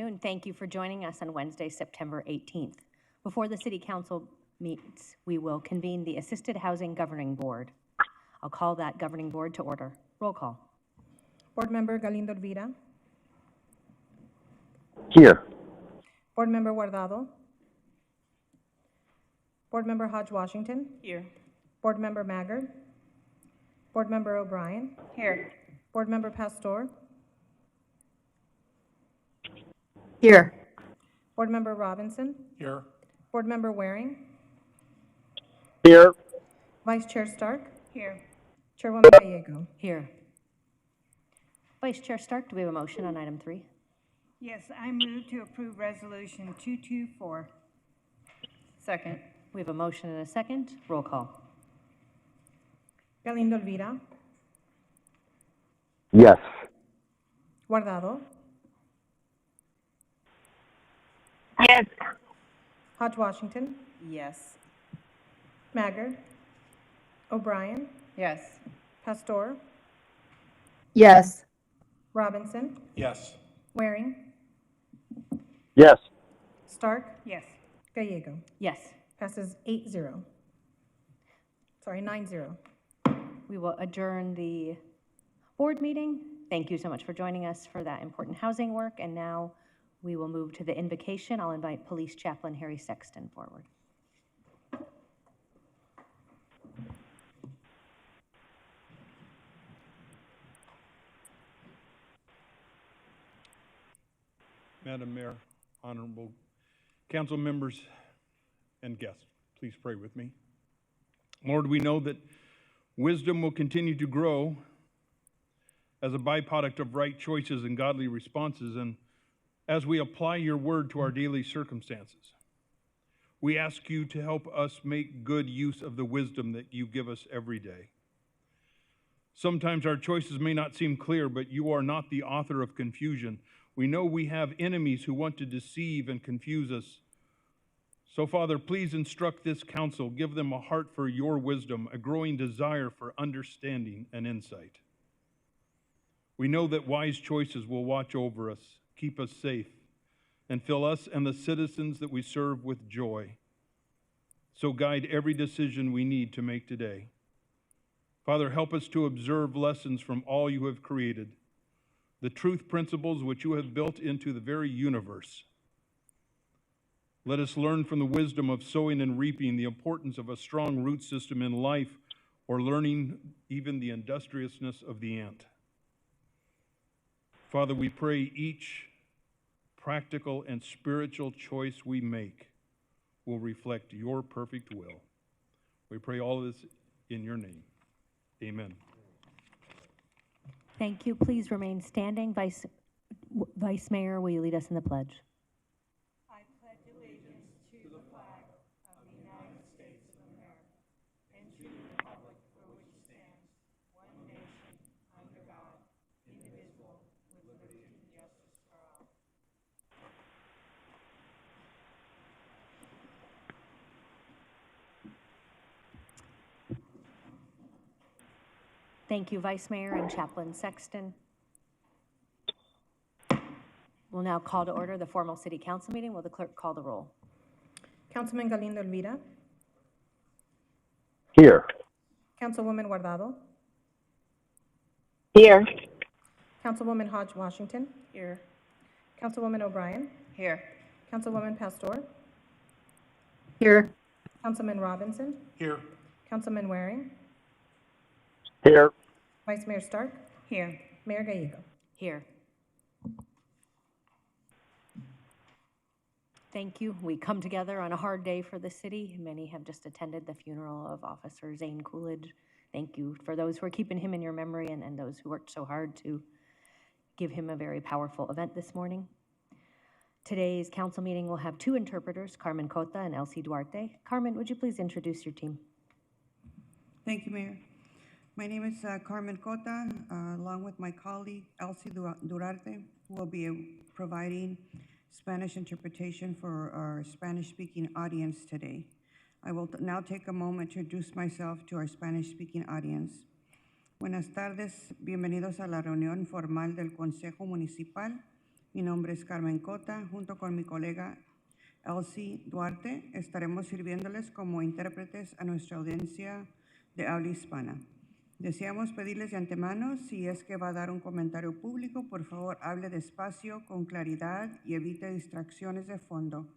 afternoon. Thank you for joining us on Wednesday, September 18th. Before the City Council meets, we will convene the Assisted Housing Governing Board. I'll call that Governing Board to order. Roll call. Board Member Galindo Elvira. Here. Board Member Guardado. Board Member Hodge Washington. Here. Board Member Maggard. Board Member O'Brien. Here. Board Member Pastor. Here. Board Member Robinson. Here. Board Member Waring. Here. Vice Chair Stark. Here. Chairwoman Gallego. Here. Vice Chair Stark, do we have a motion on item 3? Yes, I move to approve Resolution 224. Second. We have a motion and a second. Roll call. Galindo Elvira. Yes. Guardado. Yes. Hodge Washington. Yes. Maggard. O'Brien. Yes. Pastor. Yes. Robinson. Yes. Waring. Yes. Stark. Yes. Gallego. Yes. Passes 8-0. Sorry, 9-0. We will adjourn the board meeting. Thank you so much for joining us for that important housing work. And now we will move to the invocation. I'll invite Police Chaplain Harry Sexton forward. Madam Mayor, honorable council members and guests, please pray with me. Lord, we know that wisdom will continue to grow as a byproduct of right choices and godly responses, and as we apply your word to our daily circumstances. We ask you to help us make good use of the wisdom that you give us every day. Sometimes our choices may not seem clear, but you are not the author of confusion. We know we have enemies who want to deceive and confuse us. So, Father, please instruct this council. Give them a heart for your wisdom, a growing desire for understanding and insight. We know that wise choices will watch over us, keep us safe, and fill us and the citizens that we serve with joy. So guide every decision we need to make today. Father, help us to observe lessons from all you have created, the truth principles which you have built into the very universe. Let us learn from the wisdom of sowing and reaping, the importance of a strong root system in life, or learning even the industriousness of the ant. Father, we pray each practical and spiritual choice we make will reflect your perfect will. We pray all of this in your name. Amen. Thank you. Please remain standing. Vice Mayor, will you lead us in the pledge? I pledge allegiance to the flag of the United States of America and to the republic for which it stands, one nation, under God, indivisible, with liberty and justice for all. Thank you, Vice Mayor and Chaplain Sexton. We'll now call to order the formal City Council meeting. Will the clerk call the roll? Councilman Galindo Elvira. Here. Councilwoman Guardado. Here. Councilwoman Hodge Washington. Here. Councilwoman O'Brien. Here. Councilwoman Pastor. Here. Councilman Robinson. Here. Councilman Waring. Here. Vice Mayor Stark. Here. Mayor Gallego. Here. Thank you. We come together on a hard day for the city. Many have just attended the funeral of Officer Zane Coolidge. Thank you for those who are keeping him in your memory and those who worked so hard to give him a very powerful event this morning. Today's council meeting will have 2 interpreters, Carmen Cota and Elsie Duarte. Carmen, would you please introduce your team? Thank you, Mayor. My name is Carmen Cota, along with my colleague Elsie Duarte, who will be providing Spanish interpretation for our Spanish-speaking audience today. I will now take a moment to introduce myself to our Spanish-speaking audience. Buenas tardes, bienvenidos a la reunión formal del Consejo Municipal Mi nombre es Carmen Cota. Junto con mi colega Elsie Duarte estaremos sirviéndoles como intérpretes a nuestra audiencia de habla hispana. Deseamos pedirles de antemano, si es que va a dar un comentario público, por favor hable despacio, con claridad y evite distracciones de fondo.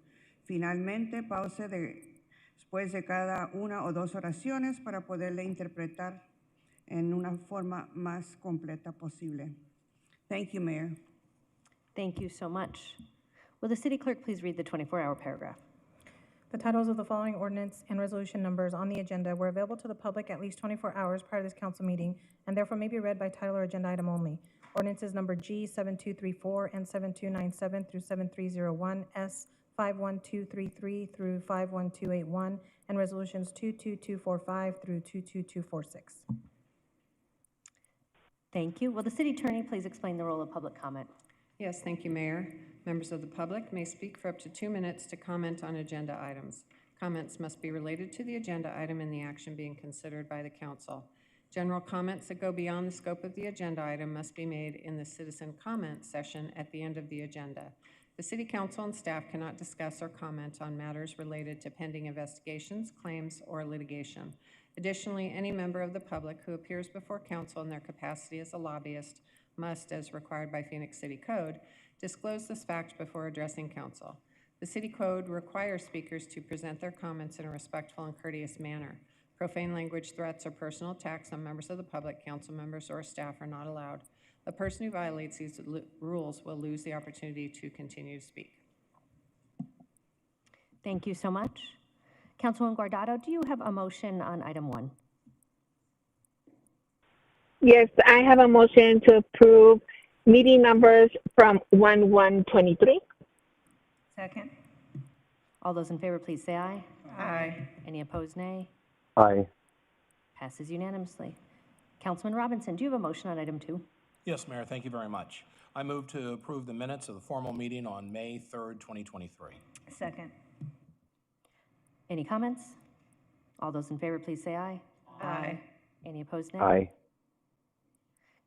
Finalmente, pause después de cada una o dos oraciones para poderle interpretar en una forma más completa posible. Thank you, Mayor. Thank you so much. Will the city clerk please read the 24-hour paragraph? The titles of the following ordinance and resolution numbers on the agenda were available to the public at least 24 hours prior to this council meeting and therefore may be read by title or agenda item only. Ordinances number G 7234 and 7297 through 7301, S 51233 through 51281, and resolutions 22245 through 22246. Thank you. Will the city attorney please explain the role of public comment? Yes, thank you, Mayor. Members of the public may speak for up to 2 minutes to comment on agenda items. Comments must be related to the agenda item and the action being considered by the council. General comments that go beyond the scope of the agenda item must be made in the citizen comment session at the end of the agenda. The City Council and staff cannot discuss or comment on matters related to pending investigations, claims, or litigation. Additionally, any member of the public who appears before council in their capacity as a lobbyist must, as required by Phoenix City Code, disclose this fact before addressing council. The City Code requires speakers to present their comments in a respectful and courteous manner. Profane language, threats, or personal attacks on members of the public, council members, or staff are not allowed. The person who violates these rules will lose the opportunity to continue to speak. Thank you so much. Councilwoman Guardado, do you have a motion on item 1? Yes, I have a motion to approve meeting numbers from 1/1/23. Second. All those in favor, please say aye. Aye. Any opposed, nay. Aye. Passes unanimously. Councilman Robinson, do you have a motion on item 2? Yes, Mayor, thank you very much. I move to approve the minutes of the formal meeting on May 3rd, 2023. Second. Any comments? All those in favor, please say aye. Aye. Any opposed, nay. Aye.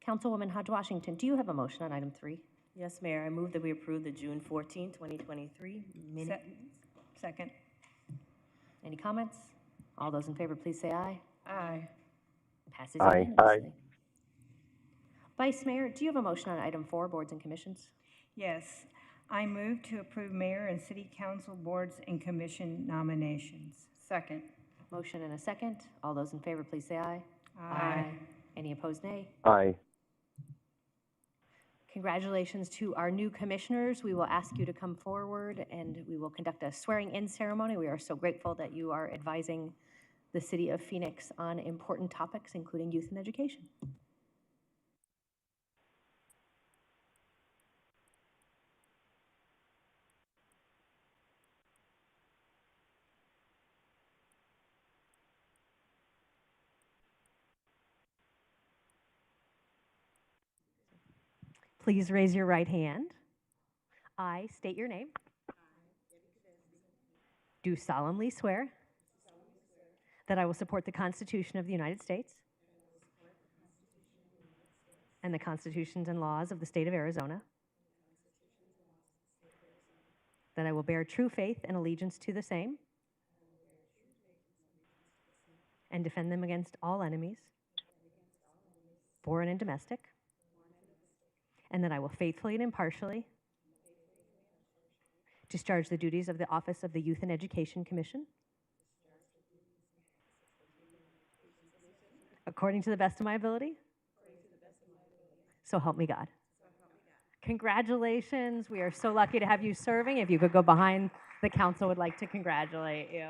Councilwoman Hodge Washington, do you have a motion on item 3? Yes, Mayor, I move that we approve the June 14, 2023 minutes. Second. Any comments? All those in favor, please say aye. Aye. Passes Aye. unanimously. Vice Mayor, do you have a motion on item 4, boards and commissions? Yes. I move to approve mayor and city council boards and commission nominations. Second. Motion and a second. All those in favor, please say aye. Aye. Any opposed, nay. Aye. Congratulations to our new commissioners. We will ask you to come forward and we will conduct a swearing-in ceremony. We are so grateful that you are advising the city of Phoenix on important topics, including youth and education. Please raise your right hand. I state your name. Do solemnly swear that I will support the Constitution of the United States and the constitutions and laws of the state of Arizona, that I will bear true faith and allegiance to the same and defend them against all enemies, foreign and domestic, and that I will faithfully and impartially discharge the duties of the office of the Youth and Education Commission according to the best of my ability. So help me God. Congratulations. We are so lucky to have you serving. If you could go behind, the council would like to congratulate you.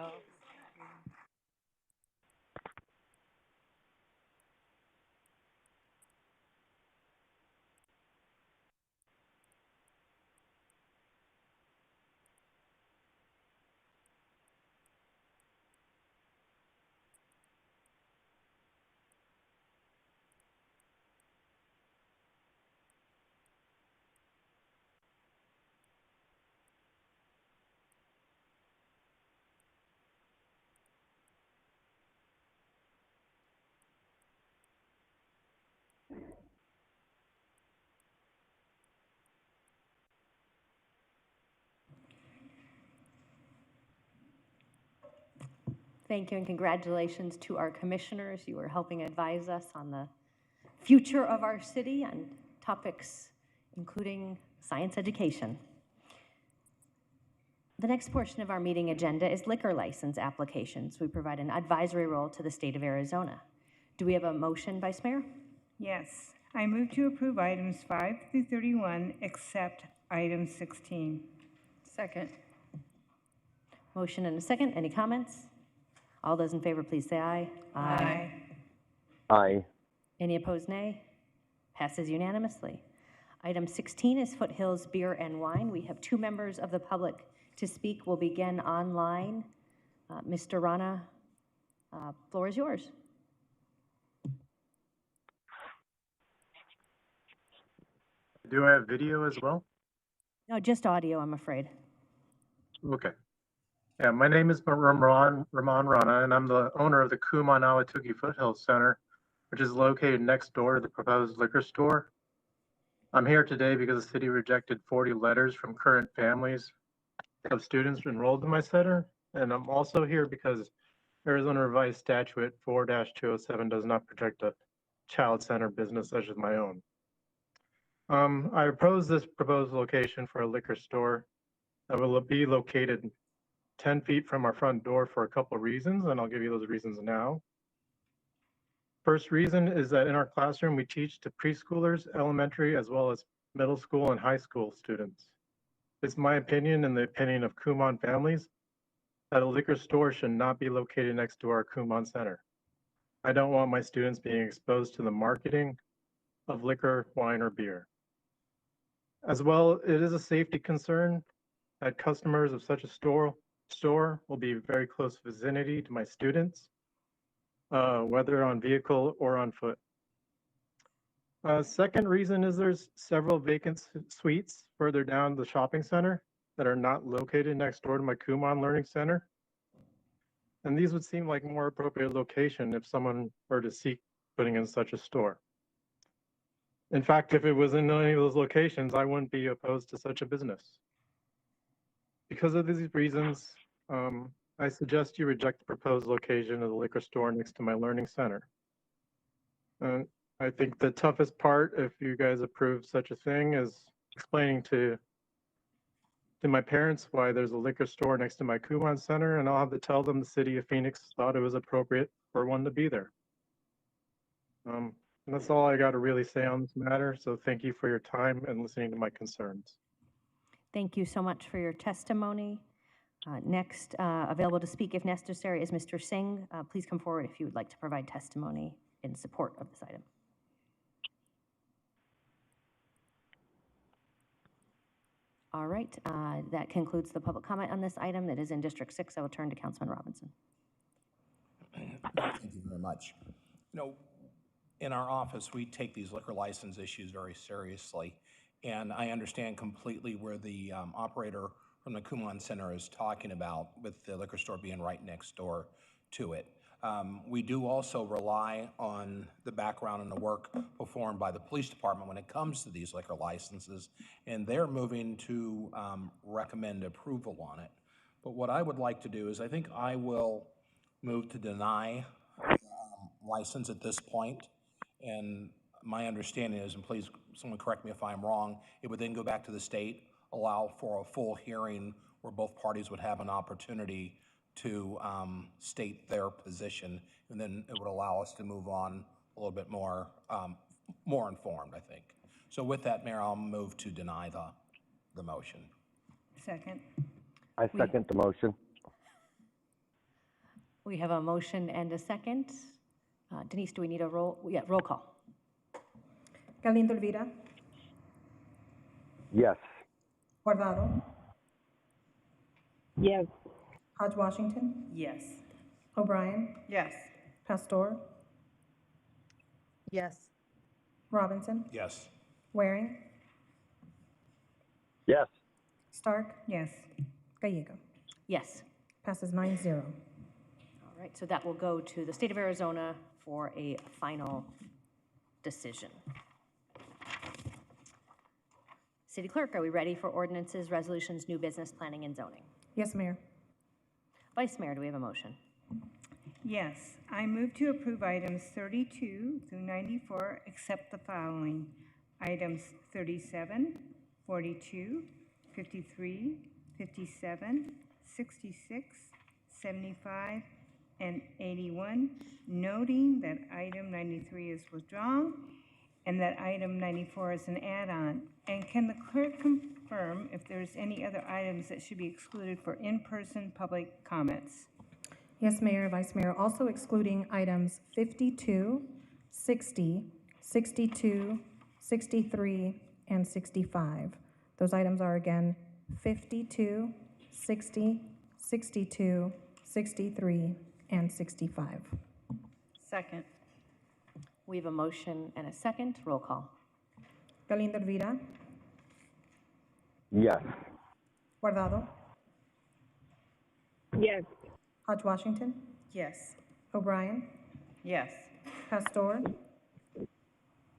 Thank you and congratulations to our commissioners. You are helping advise us on the future of our city on topics including science education. The next portion of our meeting agenda is liquor license applications. We provide an advisory role to the state of Arizona. Do we have a motion, Vice Mayor? Yes, I move to approve items 5 through 31, except item 16. Second. Motion and a second. Any comments? All those in favor, please say aye. Aye. Any opposed, nay? Passes unanimously. Item 16 is Foothills Beer and Wine. We have 2 members of the public to speak. We'll begin online. Mr. Rana, floor is yours. Do I have video as well? No, just audio, I'm afraid. Okay. Yeah, my name is Ramon Rana, and I'm the owner of the Kumon-Ahwatukee Foothills Center, which is located next door to the proposed liquor store. I'm here today because the city rejected 40 letters from current families of students enrolled in my center, and I'm also here because Arizona Revised Statute 4-207 does not protect a child center business such as my own. I oppose this proposed location for a liquor store that will be located 10 feet from our front door for a couple of reasons, and I'll give you those reasons now. First reason is that in our classroom, we teach to preschoolers, elementary, as well as middle school and high school students. It's my opinion and the opinion of Kumon families that a liquor store should not be located next to our Kumon Center. I don't want my students being exposed to the marketing of liquor, wine, or beer. As well, it is a safety concern that customers of such a store will be very close vicinity to my students, whether on vehicle or on foot. Second reason is there's several vacant suites further down the shopping center that are not located next door to my Kumon Learning Center. And these would seem like more appropriate location if someone were to seek putting in such a store. In fact, if it was in any of those locations, I wouldn't be opposed to such a business. Because of these reasons, I suggest you reject the proposed location of the liquor store next to my learning center. I think the toughest part, if you guys approve such a thing, is explaining to my parents why there's a liquor store next to my Kumon Center, and I'll have to tell them the city of Phoenix thought it was appropriate for one to be there. And that's all I got to really say on this matter. So thank you for your time and listening to my concerns. Thank you so much for your testimony. Next, available to speak if necessary is Mr. Singh. Please come forward if you would like to provide testimony in support of this item. All right, that concludes the public comment on this item that is in District 6. I will turn to Councilman Robinson. Thank you very much. You know, in our office, we take these liquor license issues very seriously, and I understand completely where the operator from the Kumon Center is talking about, with the liquor store being right next door to it. We do also rely on the background and the work performed by the police department when it comes to these liquor licenses, and they're moving to recommend approval on it. But what I would like to do is I think I will move to deny license at this point. And my understanding is, and please someone correct me if I'm wrong, it would then go back to the state, allow for a full hearing where both parties would have an opportunity to state their position, and then it would allow us to move on a little bit more informed, I think. So with that, Mayor, I'll move to deny the motion. Second. I second the motion. We have a motion and a second. Denise, do we need a roll? Yeah, roll call. Galindo Elvira, Yes. Guardado, Yes. Hodge Washington, Yes. O'Brien, Yes. Pastor, Yes. Robinson, Yes. Waring, Yes. Stark, Yes. Gallego. Yes. Passes 9-0. All right, so that will go to the state of Arizona for a final decision. City Clerk, are we ready for ordinances, resolutions, new business, planning, and zoning? Yes, Mayor. Vice Mayor, do we have a motion? Yes, I move to approve items 32 through 94, except the following. Items 37, 42, 53, 57, 66, 75, and 81, noting that item 93 is withdrawn and that item 94 is an add-on. And can the clerk confirm if there's any other items that should be excluded for in-person public comments? Yes, Mayor, Vice Mayor, also excluding items 52, 60, 62, 63, and 65. Those items are again 52, 60, 62, 63, and 65. Second. We have a motion and a second. Roll call. Galindo Elvira, Yes. Guardado, Yes. Hodge Washington, Yes. O'Brien, Yes. Pastor,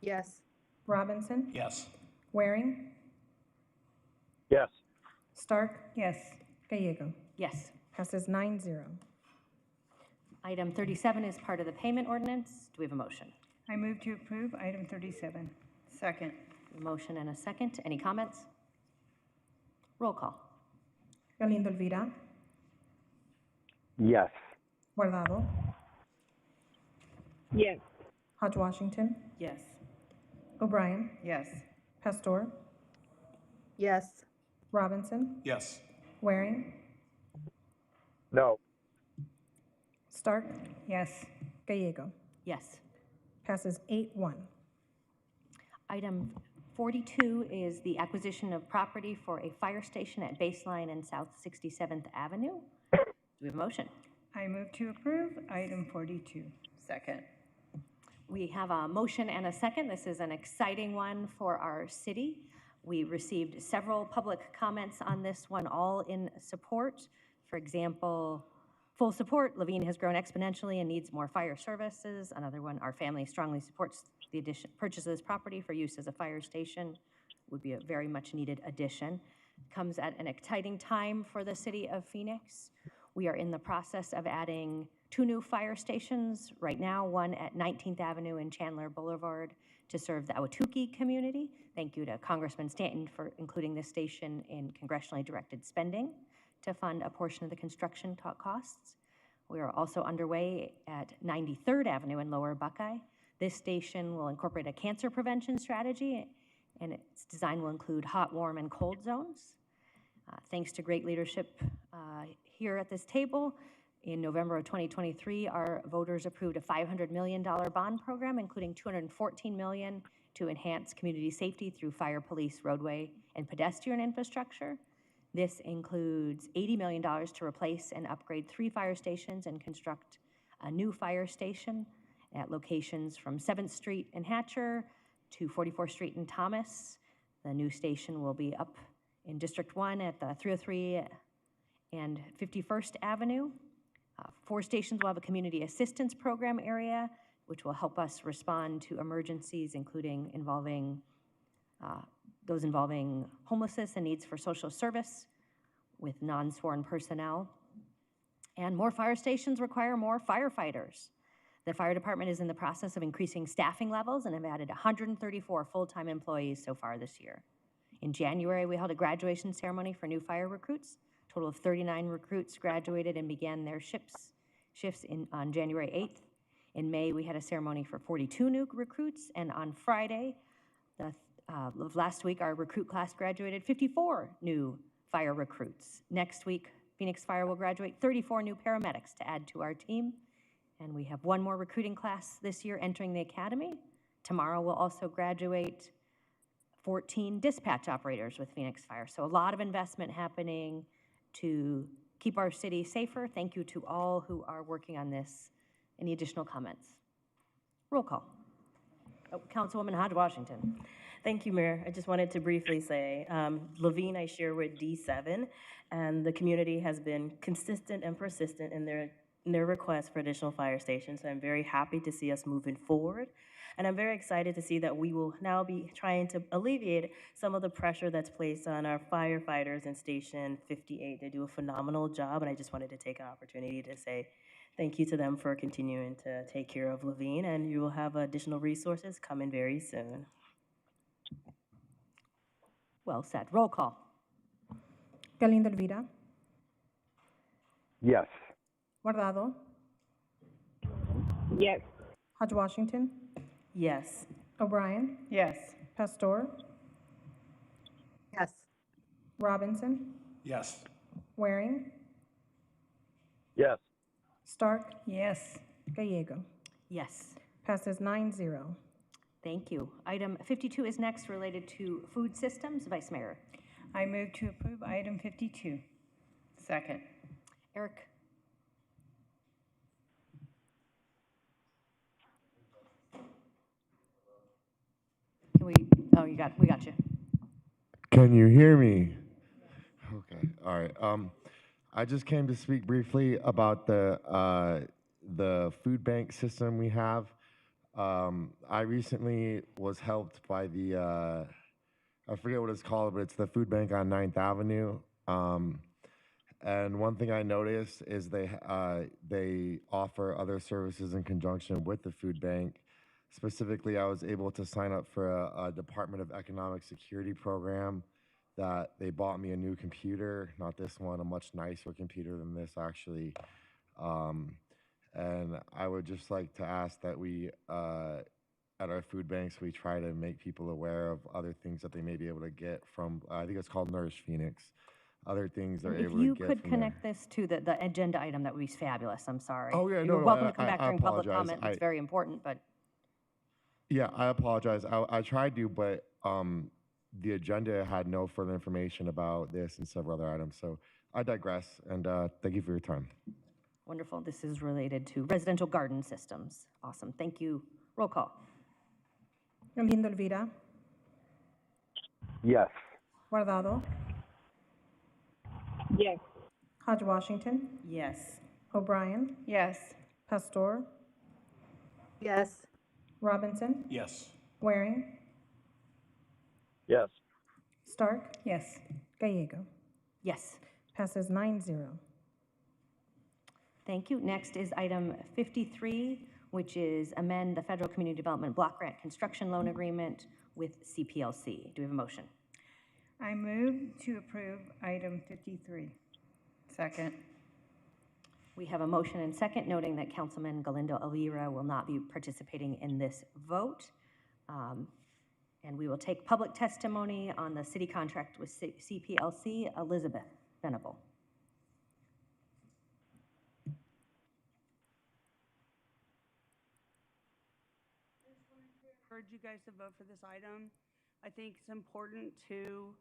Yes. Robinson, Yes. Waring, Yes. Stark, Yes. Gallego. Yes. Passes 9-0. Item 37 is part of the payment ordinance. Do we have a motion? I move to approve item 37. Second. A motion and a second. Any comments? Roll call. Galindo Elvira, Yes. Guardado, Yes. Hodge Washington, Yes. O'Brien, Yes. Pastor, Yes. Robinson, Yes. Waring, No. Stark, Yes. Gallego. Yes. Passes 8-1. Item 42 is the acquisition of property for a fire station at Baseline and South 67th Avenue. Do we have a motion? I move to approve item 42. Second. We have a motion and a second. This is an exciting one for our city. We received several public comments on this one, all in support. For example, full support, Levine has grown exponentially and needs more fire services. Another one, our family strongly supports the purchase of this property for use as a fire station. Would be a very much needed addition. Comes at an exciting time for the city of Phoenix. We are in the process of adding 2 new fire stations right now, one at 19th Avenue and Chandler Boulevard to serve the Ahwatukee community. Thank you to Congressman Stanton for including this station in congressionally directed spending to fund a portion of the construction costs. We are also underway at 93rd Avenue in Lower Buckeye. This station will incorporate a cancer prevention strategy, and its design will include hot, warm, and cold zones. Thanks to great leadership here at this table, in November of 2023, our voters approved a $500 million bond program, including $214 million to enhance community safety through fire, police, roadway, and pedestrian infrastructure. This includes $80 million to replace and upgrade 3 fire stations and construct a new fire station at locations from 7th Street in Hatcher to 44th Street in Thomas. The new station will be up in District 1 at the 303 and 51st Avenue. 4 stations will have a community assistance program area, which will help us respond to emergencies, including those involving homelessness and needs for social service with non-sworn personnel. And more fire stations require more firefighters. The fire department is in the process of increasing staffing levels and have added 134 full-time employees so far this year. In January, we held a graduation ceremony for new fire recruits. A total of 39 recruits graduated and began their shifts on January 8th. In May, we had a ceremony for 42 new recruits, and on Friday of last week, our recruit class graduated 54 new fire recruits. Next week, Phoenix Fire will graduate 34 new paramedics to add to our team, and we have 1 more recruiting class this year entering the academy. Tomorrow, we'll also graduate 14 dispatch operators with Phoenix Fire. So a lot of investment happening to keep our city safer. Thank you to all who are working on this. Any additional comments? Roll call. Oh, Councilwoman Hodge Washington. Thank you, Mayor. I just wanted to briefly say, Levine, I share with D7, and the community has been consistent and persistent in their request for additional fire stations. So I'm very happy to see us moving forward. And I'm very excited to see that we will now be trying to alleviate some of the pressure that's placed on our firefighters in Station 58. They do a phenomenal job, and I just wanted to take an opportunity to say Thank you to them for continuing to take care of Levine, and you will have additional resources coming very soon. Well said. Roll call. Galindo Elvira, Yes. Guardado, Yes. Hodge Washington, Yes. O'Brien, Yes. Pastor, Yes. Robinson, Yes. Waring, Yes. Stark, Yes. Gallego. Yes. Passes 9-0. Thank you. Item 52 is next, related to food systems. Vice Mayor. I move to approve item 52. Second. Eric. Can we, oh, we got you. Can you hear me? Okay, all right. I just came to speak briefly about the food bank system we have. I recently was helped by the, I forget what it's called, but it's the food bank on 9th Avenue. And one thing I noticed is they offer other services in conjunction with the food bank. Specifically, I was able to sign up for a Department of Economic Security program that they bought me a new computer, not this one, a much nicer computer than this actually. And I would just like to ask that we, at our food banks, we try to make people aware of other things that they may be able to get from, I think it's called Nourish Phoenix. Other things they're If able to you get could from connect this to the agenda item, that would be fabulous. I'm sorry. Oh, yeah, You're no, welcome to come I back during public apologize. comment. It's very important, but Yeah, I apologize. I tried to, but the agenda had no further information about this and several other items. So I digress, and thank you for your time. wonderful. This is related to residential garden systems. Awesome. Thank you. Roll call. Galindo Elvira, Yes. Guardado, Yes. Hodge Washington, Yes. O'Brien, Yes. Pastor, Yes. Robinson, Yes. Waring, Yes. Stark, Yes. Gallego. Yes. Passes 9-0. Thank you. Next is item 53, which is amend the Federal Community Development Block Grant Construction Loan Agreement with CPLC. Do we have a motion? I move to approve item 53. Second. We have a motion and second, noting that Councilman Galindo Elvira will not be participating in this vote. And we will take public testimony on the city contract with CPLC. Elizabeth Venable. Encourage you guys to vote for this item. I think it's important to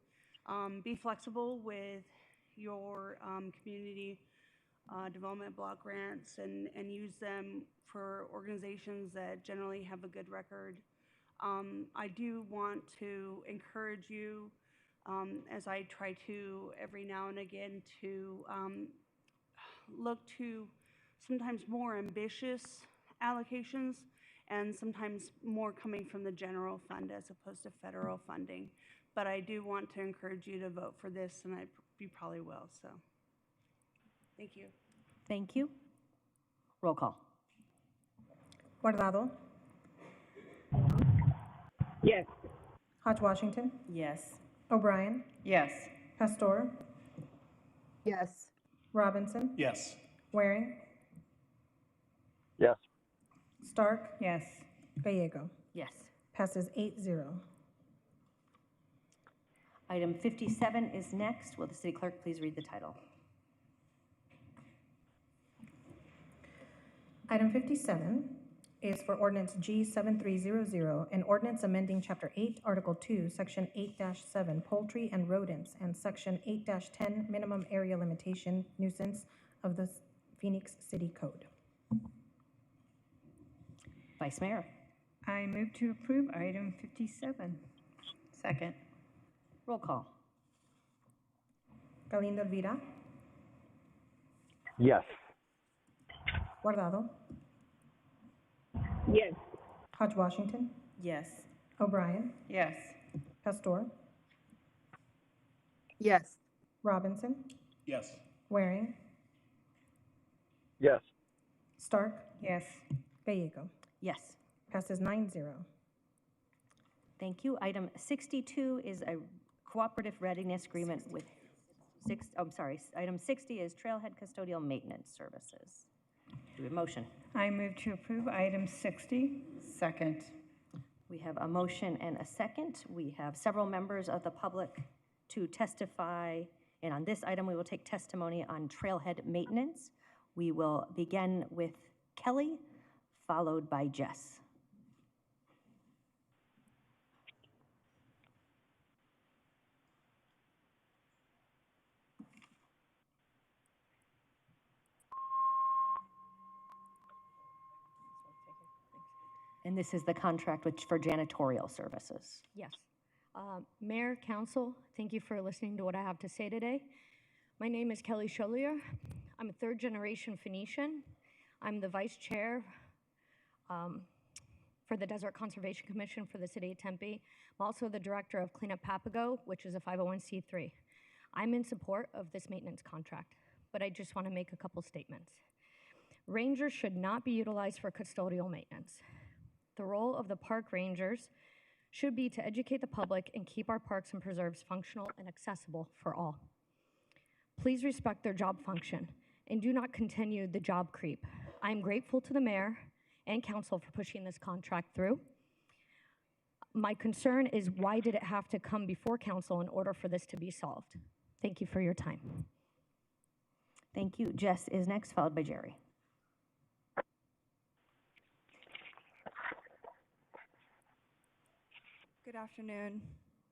be flexible with your community development block grants and use them for organizations that generally have a good record. I do want to encourage you, as I try to every now and again, to look to sometimes more ambitious allocations and sometimes more coming from the general fund as opposed to federal funding. But I do want to encourage you to vote for this, and you probably will, so. Thank you. Thank you. Roll call. Guardado, Yes. Hodge Washington, Yes. O'Brien, Yes. Pastor, Yes. Robinson, Yes. Waring, Yes. Stark, Yes. Gallego. Yes. Passes 8-0. Item 57 is next. Will the city clerk please read the title? Item 57 is for ordinance G7300, an ordinance amending Chapter 8, Article 2, Section 8-7, poultry and rodents, and Section 8-10, minimum area limitation nuisance of the Phoenix City Code. Vice Mayor. I move to approve item 57. Second. Roll call. Galindo Elvira, Yes. Guardado, Yes. Hodge Washington, Yes. O'Brien, Yes. Pastor, Yes. Robinson, Yes. Waring, Yes. Stark, Yes. Gallego. Yes. Passes 9-0. Thank you. Item 62 is a cooperative readiness agreement with item 60 is Trailhead Custodial Maintenance Services. Do we have a motion? I move to approve item 60. Second. We have a motion and a second. We have several members of the public to testify, and on this item, we will take testimony on Trailhead maintenance. We will begin with Kelly, followed by Jess. And this is the contract for janitorial services. Yes. Mayor, Council, thank you for listening to what I have to say today. My name is Kelly Cholier. I'm a third-generation Phoenician. I'm the vice chair for the Desert Conservation Commission for the city of Tempe. I'm also the director of Clean Up Papago, which is a 501c3. I'm in support of this maintenance contract, but I just want to make a couple statements. Rangers should not be utilized for custodial maintenance. The role of the park rangers should be to educate the public and keep our parks and preserves functional and accessible for all. Please respect their job function and do not continue the job creep. I am grateful to the mayor and council for pushing this contract through. My concern is, why did it have to come before council in order for this to be solved? Thank you for your time. Thank you. Jess is next, followed by Jerry. Good afternoon,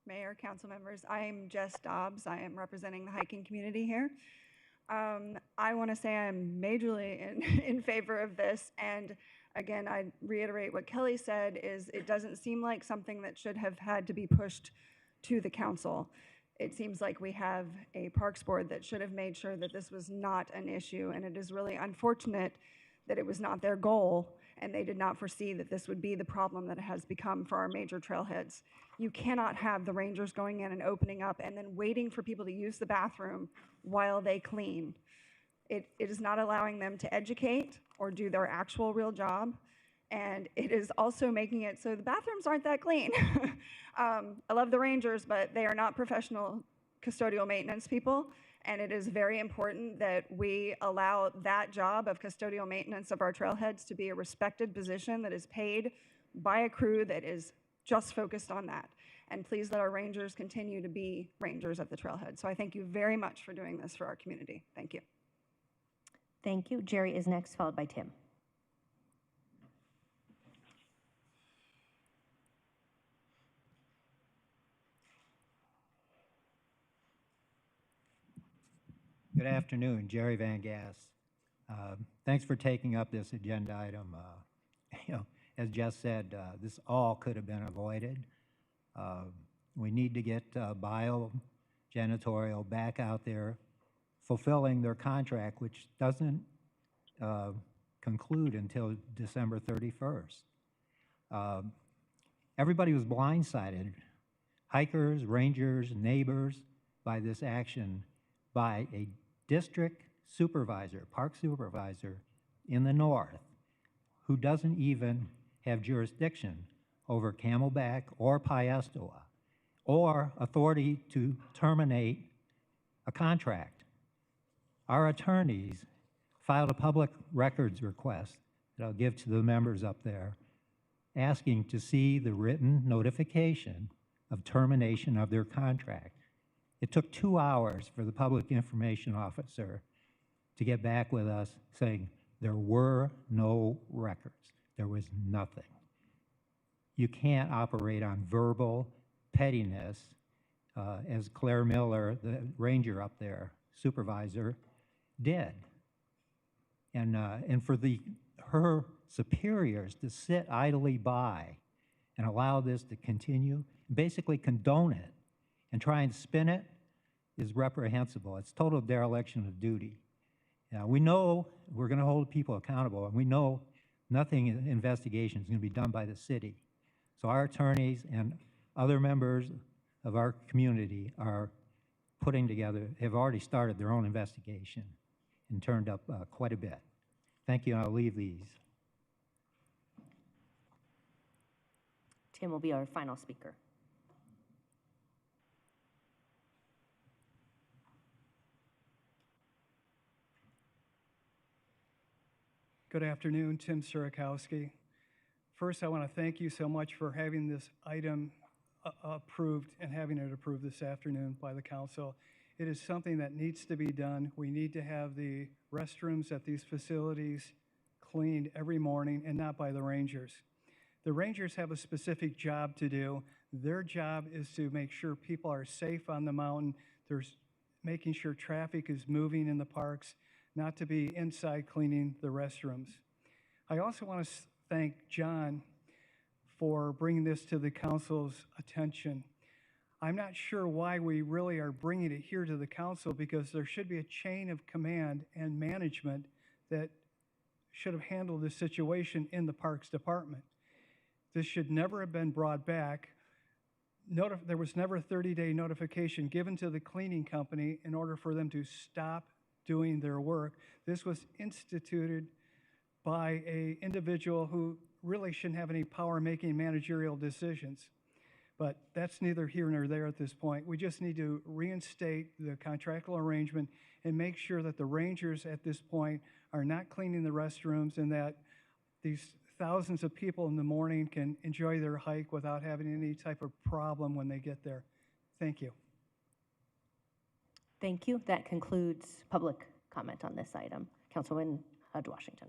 Mayor, council members. I am Jess Dobbs. I am representing the hiking community here. I want to say I'm majorly in favor of this. And again, I reiterate what Kelly said, is it doesn't seem like something that should have had to be pushed to the council. It seems like we have a parks board that should have made sure that this was not an issue. And it is really unfortunate that it was not their goal, and they did not foresee that this would be the problem that it has become for our major trailheads. You cannot have the rangers going in and opening up and then waiting for people to use the bathroom while they clean. It is not allowing them to educate or do their actual real job, and it is also making it so the bathrooms aren't that clean. I love the rangers, but they are not professional custodial maintenance people. And it is very important that we allow that job of custodial maintenance of our trailheads to be a respected position that is paid by a crew that is just focused on that. And please let our rangers continue to be rangers at the trailhead. So I thank you very much for doing this for our community. Thank you. Thank you. Jerry is next, followed by Tim. Good afternoon, Jerry Van Gass. Thanks for taking up this agenda item. As Jess said, this all could have been avoided. We need to get bio-janitorial back out there fulfilling their contract, which doesn't conclude until December 31st. Everybody was blindsided, hikers, rangers, neighbors, by this action by a district supervisor, park supervisor in the north, who doesn't even have jurisdiction over Camelback or Piestewa, or authority to terminate a contract. Our attorneys filed a public records request that I'll give to the members up there, asking to see the written notification of termination of their contract. It took 2 hours for the public information officer to get back with us saying there were no records. There was nothing. You can't operate on verbal pettiness, as Claire Miller, the ranger up there, supervisor, did. And for her superiors to sit idly by and allow this to continue, basically condone it, and try and spin it, is reprehensible. It's total dereliction of duty. We know we're going to hold people accountable, and we know nothing in investigation is going to be done by the city. So our attorneys and other members of our community are putting together, have already started their own investigation and turned up quite a bit. Thank you, and I'll leave these. Tim will be our final speaker. Good afternoon, Tim Surakowski. First, I want to thank you so much for having this item approved and having it approved this afternoon by the council. It is something that needs to be done. We need to have the restrooms at these facilities cleaned every morning and not by the rangers. The rangers have a specific job to do. Their job is to make sure people are safe on the mountain. There's making sure traffic is moving in the parks, not to be inside cleaning the restrooms. I also want to thank John for bringing this to the council's attention. I'm not sure why we really are bringing it here to the council, because there should be a chain of command and management that should have handled this situation in the Parks Department. This should never have been brought back. There was never a 30-day notification given to the cleaning company in order for them to stop doing their work. This was instituted by an individual who really shouldn't have any power making managerial decisions. But that's neither here nor there at this point. We just need to reinstate the contractual arrangement and make sure that the rangers at this point are not cleaning the restrooms, and that these thousands of people in the morning can enjoy their hike without having any type of problem when they get there. Thank you. Thank you. That concludes public comment on this item. Councilwoman Hodge Washington.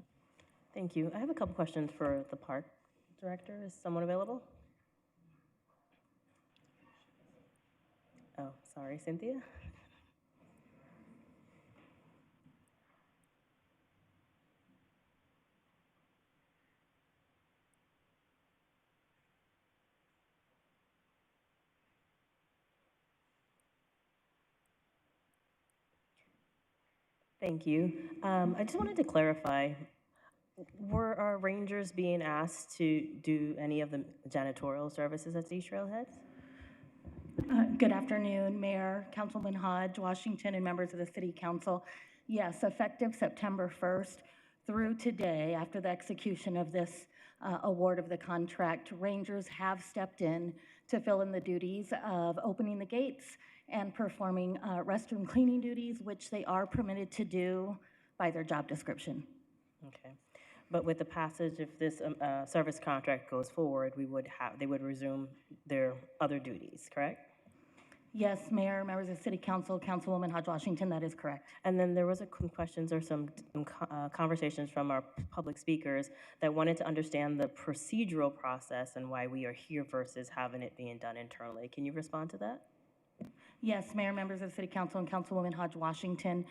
Thank you. I have a couple questions for the park director. Is someone available? Oh, sorry, Cynthia. Thank you. I just wanted to clarify, were our rangers being asked to do any of the janitorial services at these trailheads? Good afternoon, Mayor, Councilman Hodge, Washington, and members of the City Council. Yes, effective September 1st through today, after the execution of this award of the contract, rangers have stepped in to fill in the duties of opening the gates and performing restroom cleaning duties, which they are permitted to do by their job description. Okay. But with the passage, if this service contract goes forward, they would resume their other duties, correct? Yes, Mayor, members of City Council, Councilwoman Hodge Washington, that is correct. And then there was some questions or some conversations from our public speakers that wanted to understand the procedural process and why we are here versus having it being done internally. Can you respond to that? Yes, Mayor, members of City Council, and Councilwoman Hodge Washington.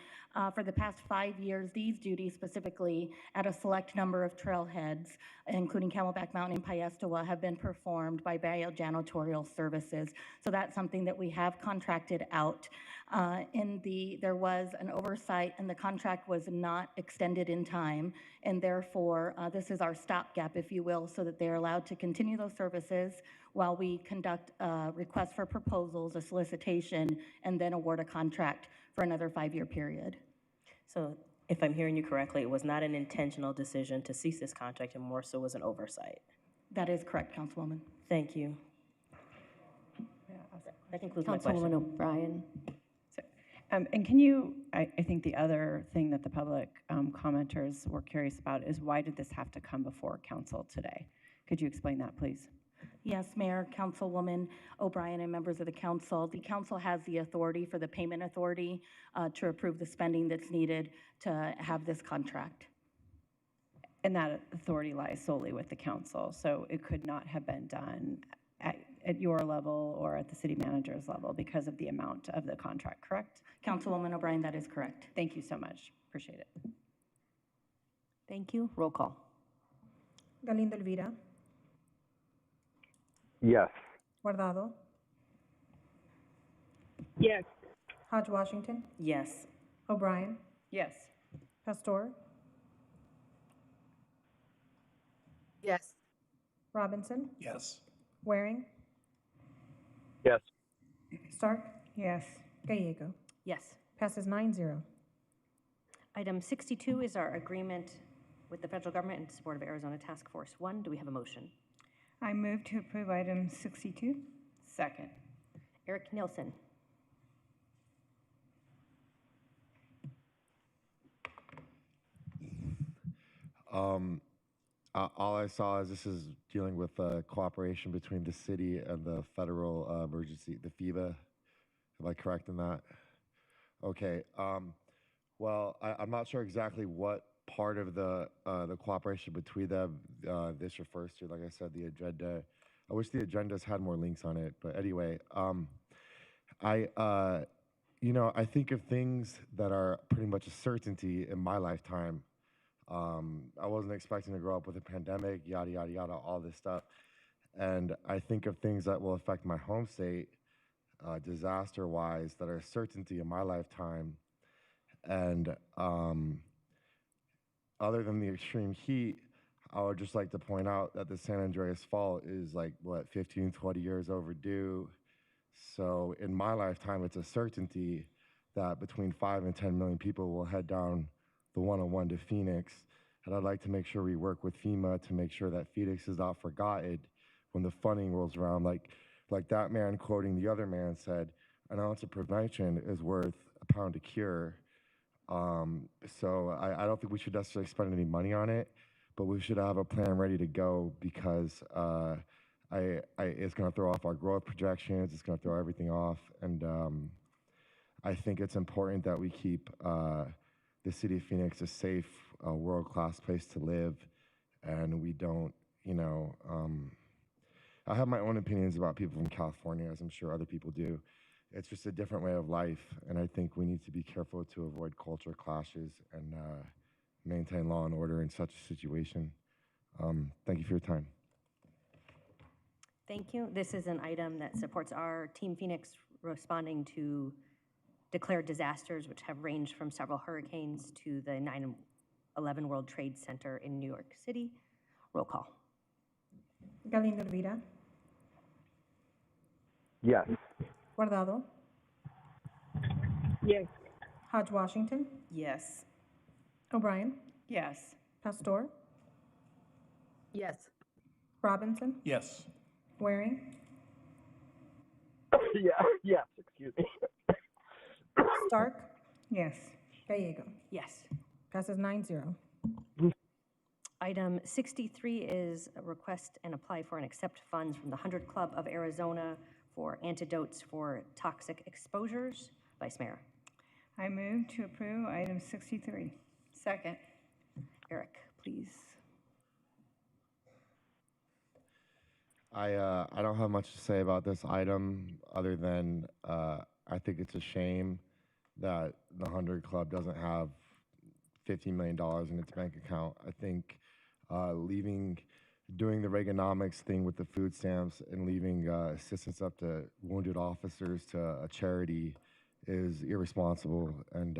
For the past 5 years, these duties specifically at a select number of trailheads, including Camelback Mountain and Payastowa, have been performed by Biojanitorial Services. So that's something that we have contracted out. There was an oversight, and the contract was not extended in time, and therefore this is our stopgap, if you will, so that they're allowed to continue those services while we conduct a request for proposals, a solicitation, and then award a contract for another 5-year period. So if I'm hearing you correctly, it was not an intentional decision to cease this contract, and more so was an oversight. That is correct, Councilwoman. Thank you. That concludes my question. Councilwoman O'Brien. And can you, I think the other thing that the public commenters were curious about is, why did this have to come before council today? Could you explain that, please? Yes, Mayor, Councilwoman O'Brien, and members of the council. The council has the authority for the payment authority to approve the spending that's needed to have this contract. And that authority lies solely with the council, so it could not have been done at your level or at the city manager's level because of the amount of the contract, correct? Councilwoman O'Brien, that is correct. Thank you so much. Appreciate it. Thank you. Roll call. Galindo Elvira, Yes. Guardado, Yes. Hodge Washington, Yes. O'Brien, Yes. Pastor, Yes. Robinson, Yes. Waring, Yes. Stark, Yes. Gallego. Yes. Passes 9-0. Item 62 is our agreement with the federal government in support of Arizona Task Force 1. Do we have a motion? I move to approve item 62. Second. Eric Nielsen. All I saw is this is dealing with cooperation between the city and the federal emergency, the FEMA. Am I correct in that? Okay. Well, I'm not sure exactly what part of the cooperation between them this refers to. Like I said, the agenda. I wish the agendas had more links on it. But anyway, I think of things that are pretty much a certainty in my lifetime. I wasn't expecting to grow up with a pandemic, yada, yada, yada, all this stuff. And I think of things that will affect my home state, disaster-wise, that are a certainty in my lifetime. And other than the extreme heat, I would just like to point out that the San Andreas Fault is like, what, 15, 20 years overdue. So in my lifetime, it's a certainty that between 5 and 10 million people will head down the 101 to Phoenix. And I'd like to make sure we work with FEMA to make sure that Phoenix is not forgotten when the funding rolls around. Like that man quoting the other man said, an ounce of prevention is worth a pound of cure. So I don't think we should necessarily spend any money on it, but we should have a plan ready to go because it's going to throw off our growth projections. It's going to throw everything off. And I think it's important that we keep the city of Phoenix a safe, world-class place to live. And we don't, I have my own opinions about people from California, as I'm sure other people do. It's just a different way of life. And I think we need to be careful to avoid culture clashes and maintain law and order in such a situation. Thank you for your time. Thank you. This is an item that supports our Team Phoenix responding to declared disasters, which have ranged from several hurricanes to the 9/11 World Trade Center in New York City. Roll call. Galindo Elvira. Yes. Guardado. Yes. Hodge Washington. Yes. O'Brien. Yes. Pastor. Yes. Robinson. Yes. Waring. Yes, excuse me. Stark. Yes. Gallego. Yes. Passes 9-0. Item 63 is a request and apply for and accept funds from the 100 Club of Arizona for antidotes for toxic exposures. Vice Mayor. I move to approve item 63. Second. Eric, please. I don't have much to say about this item other than I think it's a shame that the 100 Club doesn't have $15 million in its bank account. I think doing the Reaganomics thing with the food stamps and leaving assistance up to wounded officers to a charity is irresponsible and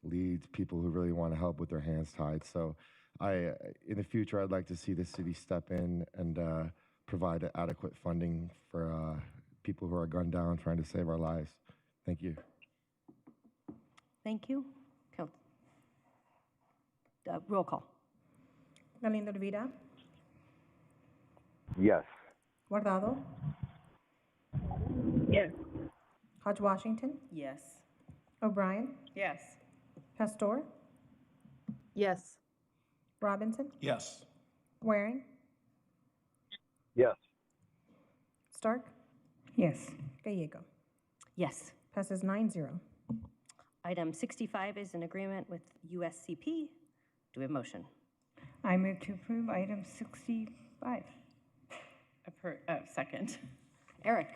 leads people who really want to help with their hands tied. So in the future, I'd like to see the city step in and provide adequate funding for people who are gunned down trying to save our lives. Thank you. Thank you. Roll call. Galindo Elvira. Yes. Guardado. Yes. Hodge Washington. Yes. O'Brien. Yes. Pastor. Yes. Robinson. Yes. Waring. Yes. Stark. Yes. Gallego. Yes. Passes 9-0. Item 65 is an agreement with USCP. Do we have a motion? I move to approve item 65. Second. Eric.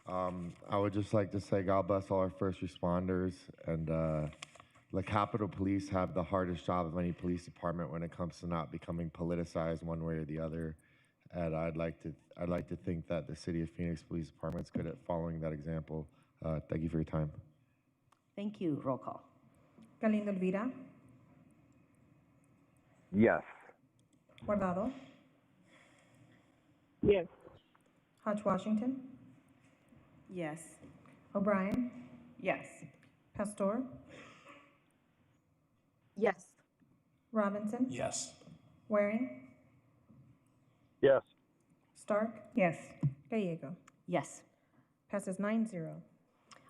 I would just like to say God bless all our first responders. And the Capitol Police have the hardest job of any police department when it comes to not becoming politicized one way or the other. And I'd like to think that the City of Phoenix Police Department is good at following that example. Thank you for your time. Thank you. Roll call. Galindo Elvira. Yes. Guardado. Yes. Hodge Washington. Yes. O'Brien. Yes. Pastor. Yes. Robinson? Yes. Waring? Yes. Stark? Yes. Gallego? Yes. Passes 9-0.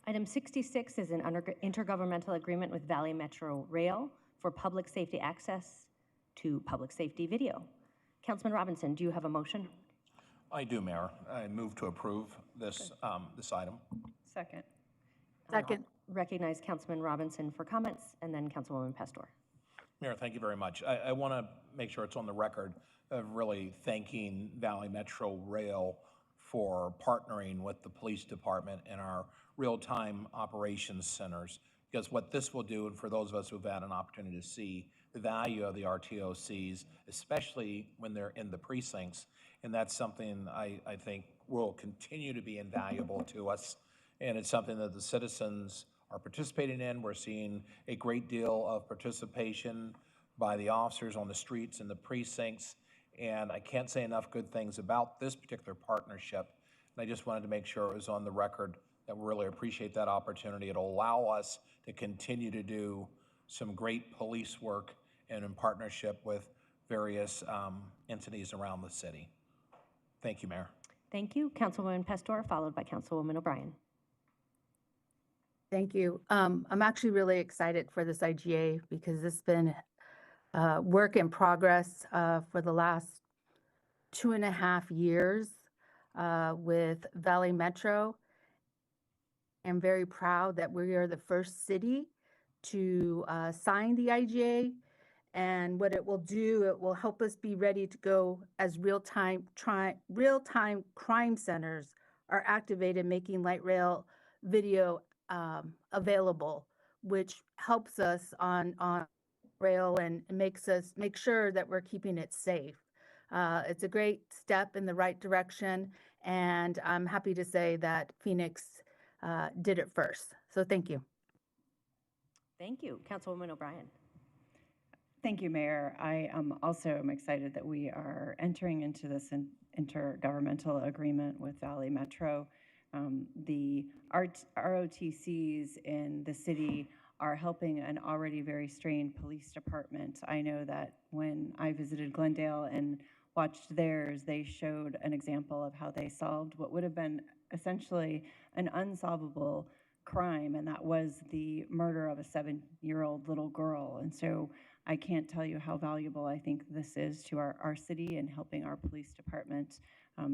Item 66 is an intergovernmental agreement with Valley Metro Rail for public safety access to public safety video. Councilman Robinson, do you have a motion? I do, Mayor. I move to approve this, this item. Second. Second. Recognize Councilman Robinson for comments, and then Councilwoman Pastor. Mayor, thank you very much. I want to make sure it's on the record of really thanking Valley Metro Rail for partnering with the police department and our real-time operations centers, because what this will do, and for those of us who've had an opportunity to see the value of the RTOCs, especially when they're in the precincts, and that's something I think will continue to be invaluable to us, and it's something that the citizens are participating in. We're seeing a great deal of participation by the officers on the streets and the precincts, and I can't say enough good things about this particular partnership. And I just wanted to make sure it was on the record that we really appreciate that opportunity. It'll allow us to continue to do some great police work and in partnership with various entities around the city. Thank you, Mayor. Thank you. Councilwoman Pastor, followed by Councilwoman O'Brien. Thank you. I'm actually really excited for this IGA because it's been work in progress for the last 2.5 years with Valley Metro. I'm very proud that we are the first city to sign the IGA. And what it will do, it will help us be ready to go as real-time crime centers are activated, making light rail video available, which helps us on rail and make sure that we're keeping it safe. It's a great step in the right direction, and I'm happy to say that Phoenix did it first. So thank you. Thank you. Councilwoman O'Brien. Thank you, Mayor. I also am excited that we are entering into this intergovernmental agreement with Valley Metro. The ROTCs in the city are helping an already very strained police department. I know that when I visited Glendale and watched theirs, they showed an example of how they solved what would have been essentially an unsolvable crime, and that was the murder of a 7-year-old little girl. And so I can't tell you how valuable I think this is to our city and helping our police department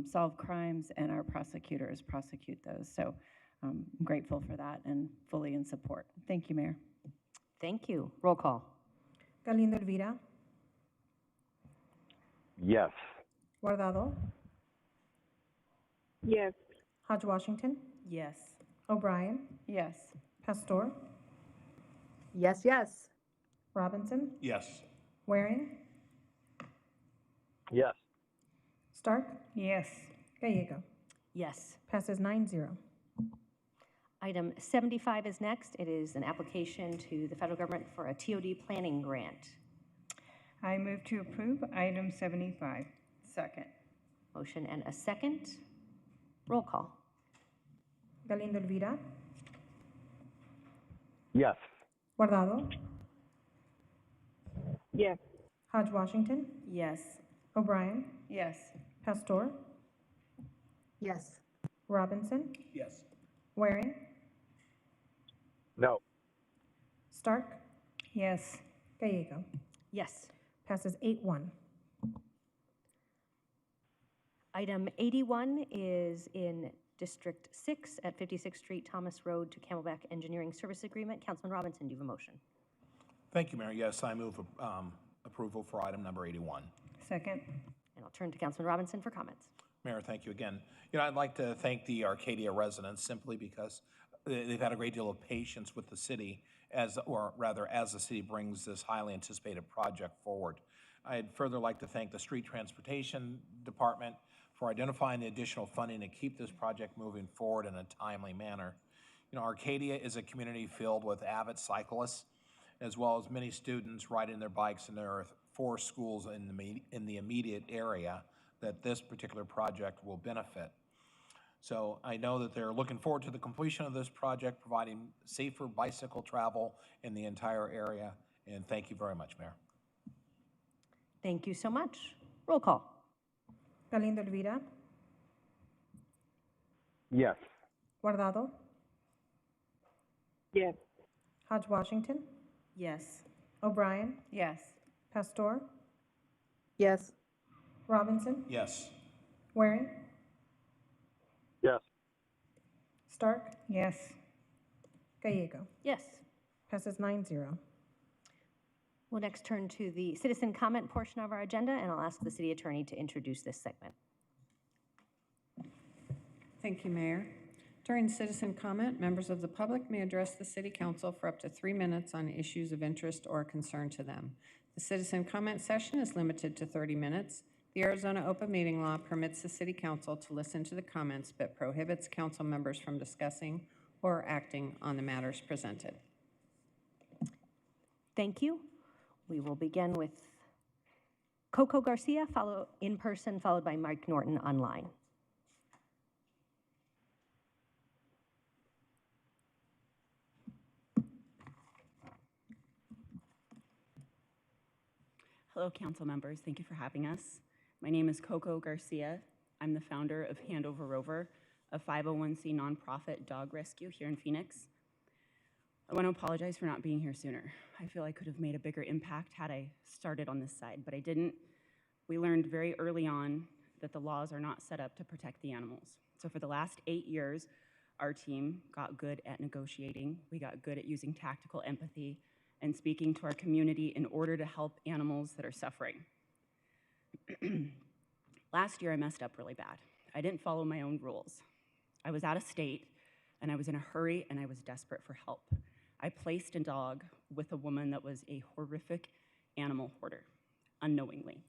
solve crimes and our prosecutors prosecute those. So I'm grateful for that and fully in support. Thank you, Mayor. Thank you. Roll call. Galindo Elvira? Yes. Guardado? Yes. Hodge Washington? Yes. O'Brien? Yes. Pastor? Yes, yes. Robinson? Yes. Waring? Yes. Stark? Yes. Gallego? Yes. Passes 9-0. Item 75 is next. It is an application to the federal government for a TOD planning grant. I move to approve item 75. Second. Motion and a second. Roll call. Galindo Elvira? Yes. Guardado? Yes. Hodge Washington? Yes. O'Brien? Yes. Pastor? Yes. Robinson? Yes. Waring? No. Stark? Yes. Gallego? Yes. Passes 8-1. Item 81 is in District 6 at 56th Street, Thomas Road to Camelback Engineering Service Agreement. Councilman Robinson, do you have a motion? Thank you, Mayor. Yes, I move approval for item number 81. Second. And I'll turn to Councilman Robinson for comments. Mayor, thank you again. I'd like to thank the Arcadia residents simply because they've had a great deal of patience with the city as the city brings this highly anticipated project forward. I'd further like to thank the Street Transportation Department for identifying the additional funding to keep this project moving forward in a timely manner. Arcadia is a community filled with avid cyclists, as well as many students riding their bikes, and there are 4 schools in the immediate area that this particular project will benefit. So I know that they're looking forward to the completion of this project, providing safer bicycle travel in the entire area, And thank you very much, Mayor. Thank you so much. Roll call. Galindo Elvira, Yes. Guardado, Yes. Hodge Washington, Yes. O'Brien, Yes. Pastor, Yes. Robinson, Yes. Waring, Yes. Stark, Yes. Gallego. Yes. Passes 9-0. We'll next turn to the citizen comment portion of our agenda, and I'll ask the city attorney to introduce this segment. Thank you, Mayor. During citizen comment, members of the public may address the city council for up to 3 minutes on issues of interest or concern to them. The citizen comment session is limited to 30 minutes. The Arizona Open Meeting Law permits the city council to listen to the comments but prohibits council members from discussing or acting on the matters presented. Thank you. We will begin with Coco Garcia, in person, followed by Mike Norton online. Hello, council members. Thank you for having us. My name is Coco Garcia. I'm the founder of Hand Over Rover, a 501c nonprofit dog rescue here in Phoenix. I want to apologize for not being here sooner. I feel I could have made a bigger impact had I started on this side, but I didn't. We learned very early on that the laws are not set up to protect the animals. So for the last 8 years, our team got good at negotiating. We got good at using tactical empathy and speaking to our community in order to help animals that are suffering. Last year, I messed up really bad. I didn't follow my own rules. I was out of state, and I was in a hurry, and I was desperate for help. I placed a dog with a woman that was a horrific animal hoarder, unknowingly.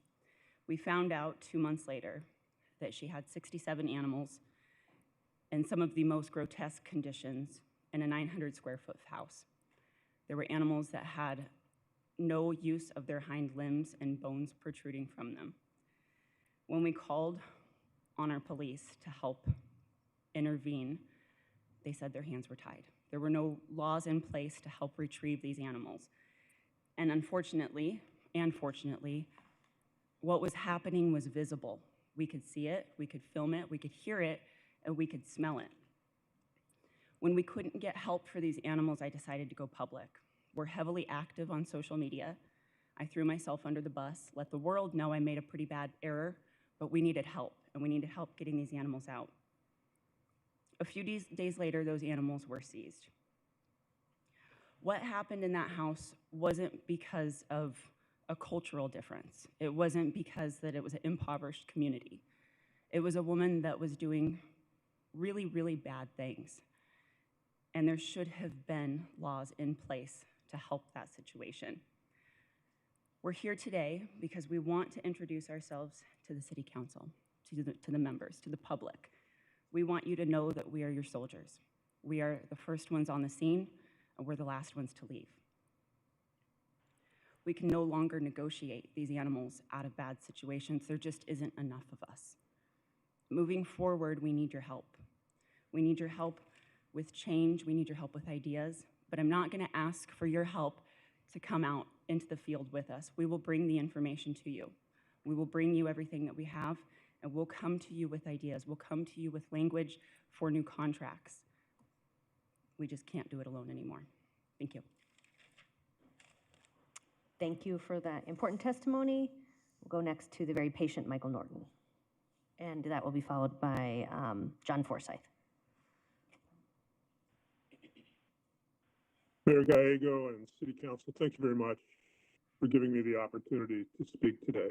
We found out 2 months later that she had 67 animals in some of the most grotesque conditions in a 900 square foot house. There were animals that had no use of their hind limbs and bones protruding from them. When we called on our police to help intervene, they said their hands were tied. There were no laws in place to help retrieve these animals. And unfortunately, and fortunately, what was happening was visible. We could see it, we could film it, we could hear it, and we could smell it. When we couldn't get help for these animals, I decided to go public. We're heavily active on social media. I threw myself under the bus, let the world know I made a pretty bad error, but we needed help, and we needed help getting these animals out. A few days later, those animals were seized. What happened in that house wasn't because of a cultural difference. It wasn't because that it was an impoverished community. It was a woman that was doing really, really bad things. And there should have been laws in place to help that situation. We're here today because we want to introduce ourselves to the City Council, to the members, to the public. We want you to know that we are your soldiers. We are the first ones on the scene, and we're the last ones to leave. We can no longer negotiate these animals out of bad situations. There just isn't enough of us. Moving forward, we need your help. We need your help with change. We need your help with ideas. But I'm not going to ask for your help to come out into the field with us. We will bring the information to you. We will bring you everything that we have, and we'll come to you with ideas. We'll come to you with language for new contracts. We just can't do it alone anymore. Thank you. Thank you for that important testimony. We'll go next to the very patient Michael Norton. And that will be followed by John Forsyth. Mayor Gallego and City Council, thank you very much for giving me the opportunity to speak today.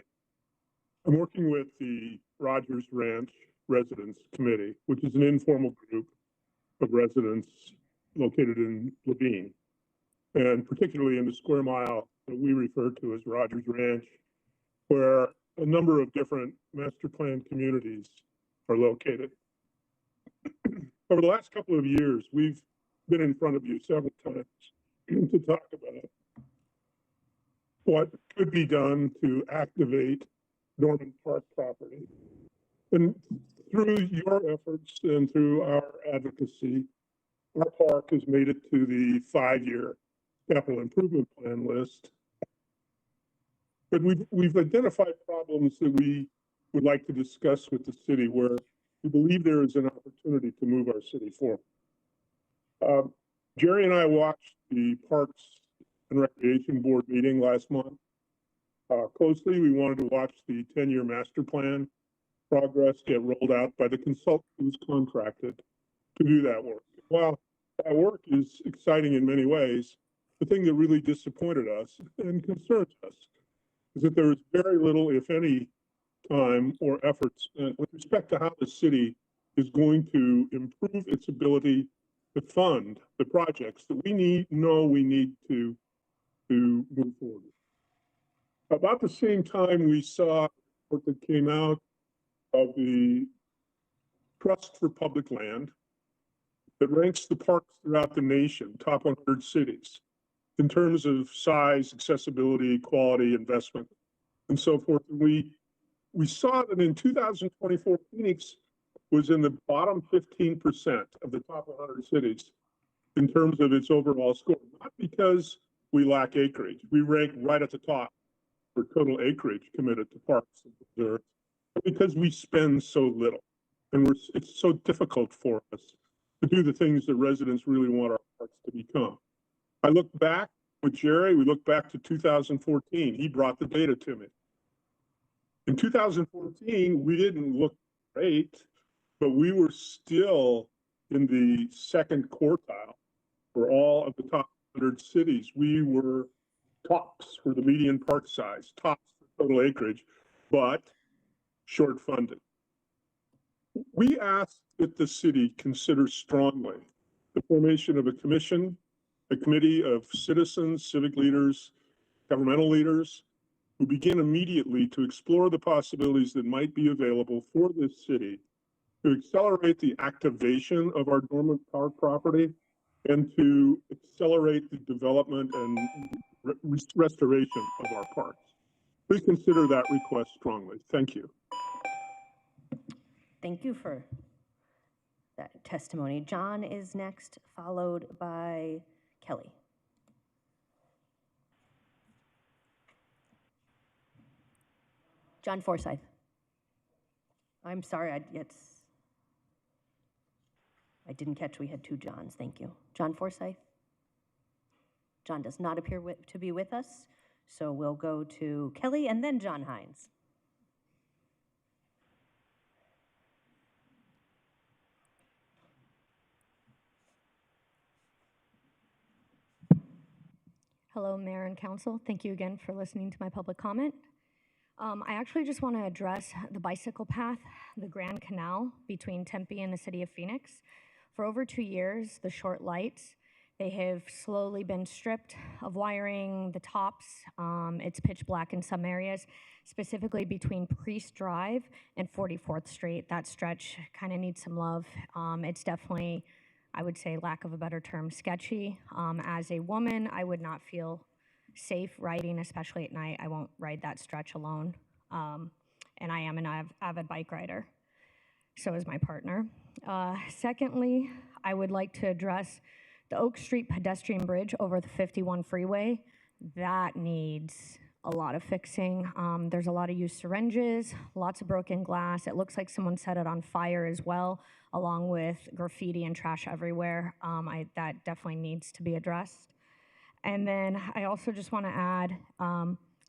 I'm working with the Rogers Ranch Residents Committee, which is an informal group of residents located in Levine, and particularly in the square mile that we refer to as Rogers Ranch, where a number of different master plan communities are located. Over the last couple of years, we've been in front of you several times to talk about what could be done to activate Norman Park property. And through your efforts and through our advocacy, our park has made it to the 5-year capital improvement plan list. But we've identified problems that we would like to discuss with the city where we believe there is an opportunity to move our city forward. Jerry and I watched the Parks and Recreation Board meeting last month closely. We wanted to watch the 10-year master plan progress get rolled out by the consultant who was contracted to do that work. While that work is exciting in many ways, the thing that really disappointed us and concerns us is that there was very little, if any, time or effort spent with respect to how the city is going to improve its ability to fund the projects that we need to move forward. About the same time, we saw a report that came out of the Trust for Public Land that ranks the parks throughout the nation, top 100 cities, in terms of size, accessibility, quality, investment, and so forth. We saw that in 2024, Phoenix was in the bottom 15% of the top 100 cities in terms of its overall score, not because we lack acreage. We rank right at the top for total acreage committed to parks and preserves, but because we spend so little. And it's so difficult for us to do the things that residents really want our parks to become. I look back with Jerry, we look back to 2014. He brought the data to me. In 2014, we didn't look great, but we were still in the second quartile for all of the top 100 cities. We were tops for the median park size, tops for total acreage, but short funded. We asked that the city consider strongly the formation of a committee of citizens, civic leaders, governmental leaders, who begin immediately to explore the possibilities that might be available for this city to accelerate the activation of our dormant park property and to accelerate the development and restoration of our parks. Please consider that request strongly. Thank you. Thank you for that testimony. John is next, followed by Kelly. John Forsyth. I'm sorry, I didn't catch we had two Johns. Thank you. John Forsyth. John does not appear to be with us, so we'll go to Kelly and then John Hines. Hello, Mayor and Council. Thank you again for listening to my public comment. I actually just want to address the bicycle path, the Grand Canal between Tempe and the city of Phoenix. For over 2 years, the short lights, they have slowly been stripped of wiring, the tops. It's pitch black in some areas, specifically between Priest Drive and 44th Street. That stretch kind of needs some love. It's definitely, I would say, lack of a better term, sketchy. As a woman, I would not feel safe riding, especially at night. I won't ride that stretch alone. And I am an avid bike rider. So is my partner. Secondly, I would like to address the Oak Street pedestrian bridge over the 51 freeway. That needs a lot of fixing. There's a lot of used syringes, lots of broken glass. It looks like someone set it on fire as well, along with graffiti and trash everywhere. That definitely needs to be addressed. And then I also just want to add,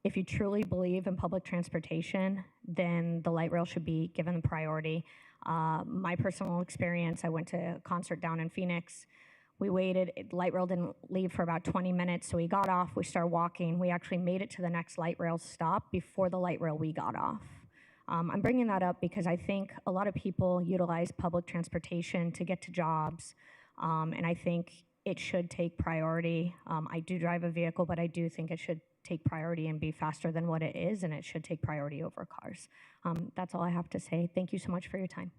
if you truly believe in public transportation, then the light rail should be given the priority. My personal experience, I went to a concert down in Phoenix. We waited, light rail didn't leave for about 20 minutes, so we got off, we started walking. We actually made it to the next light rail stop before the light rail we got off. I'm bringing that up because I think a lot of people utilize public transportation to get to jobs, and I think it should take priority. I do drive a vehicle, but I do think it should take priority and be faster than what it is, and it should take priority over cars. That's all I have to say. Thank you so much for your time.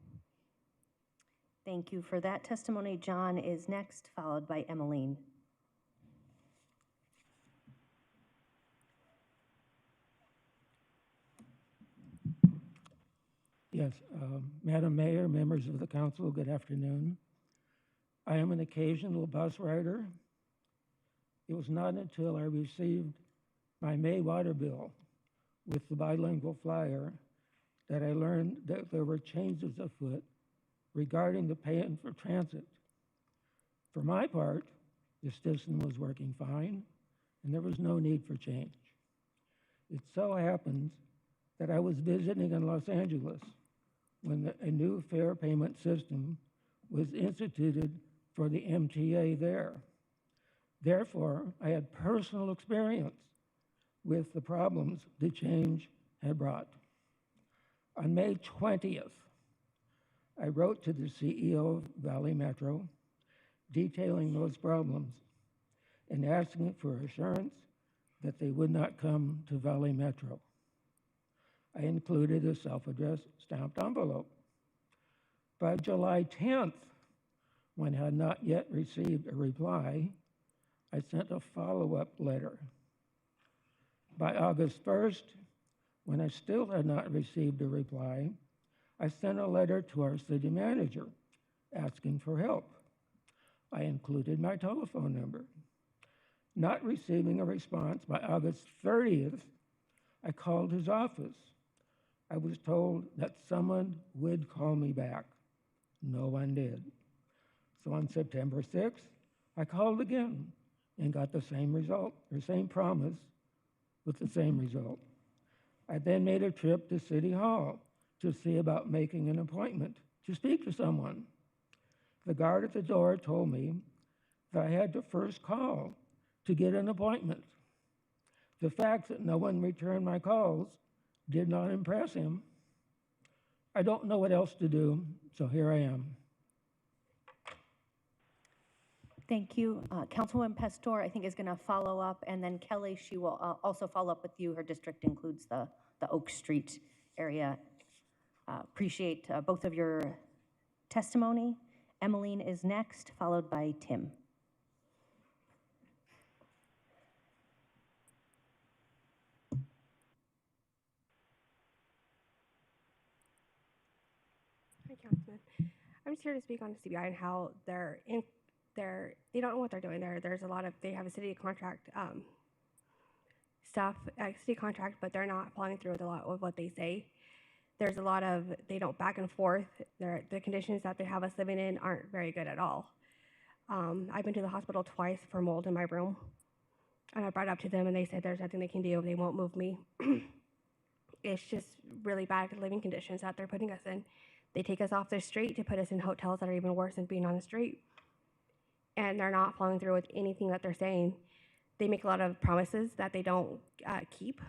Thank you for that testimony. John is next, followed by Emmeline. Yes, Madam Mayor, members of the council, good afternoon. I am an occasional bus rider. It was not until I received my May water bill with the bilingual flyer that I learned that there were changes afoot regarding the paying for transit. For my part, the system was working fine, and there was no need for change. It so happens that I was visiting in Los Angeles when a new fare payment system was instituted for the MTA there. Therefore, I had personal experience with the problems the change had brought. On May 20th, I wrote to the CEO of Valley Metro detailing those problems and asking for assurance that they would not come to Valley Metro. I included a self-addressed stamped envelope. By July 10th, when I had not yet received a reply, I sent a follow-up letter. By August 1st, when I still had not received a reply, I sent a letter to our city manager asking for help. I included my telephone number. Not receiving a response by August 30th, I called his office. I was told that someone would call me back. No one did. So on September 6th, I called again and got the same result, or same promise with the same result. I then made a trip to City Hall to see about making an appointment to speak to someone. The guard at the door told me that I had to first call to get an appointment. The fact that no one returned my calls did not impress him. I don't know what else to do, so here I am. Thank you. Councilwoman Pastor, I think, is going to follow up, and then Kelly, she will also follow up with you. Her district includes the Oak Street area. Appreciate both of your testimony. Emmeline is next, followed by Tim. Hi, Councilman. I'm just here to speak on CBI and how they don't know what they're doing. They have a city contract city contract, but they're not following through with a lot of what they say. There's a lot of, they don't back and forth. The conditions that they have us living in aren't very good at all. I've been to the hospital twice for mold in my room, and I brought it up to them, and they said there's nothing they can do. They won't move me. It's just really bad living conditions that they're putting us in. They take us off the street to put us in hotels that are even worse than being on the street. And they're not following through with anything that they're saying. They make a lot of promises that they don't keep.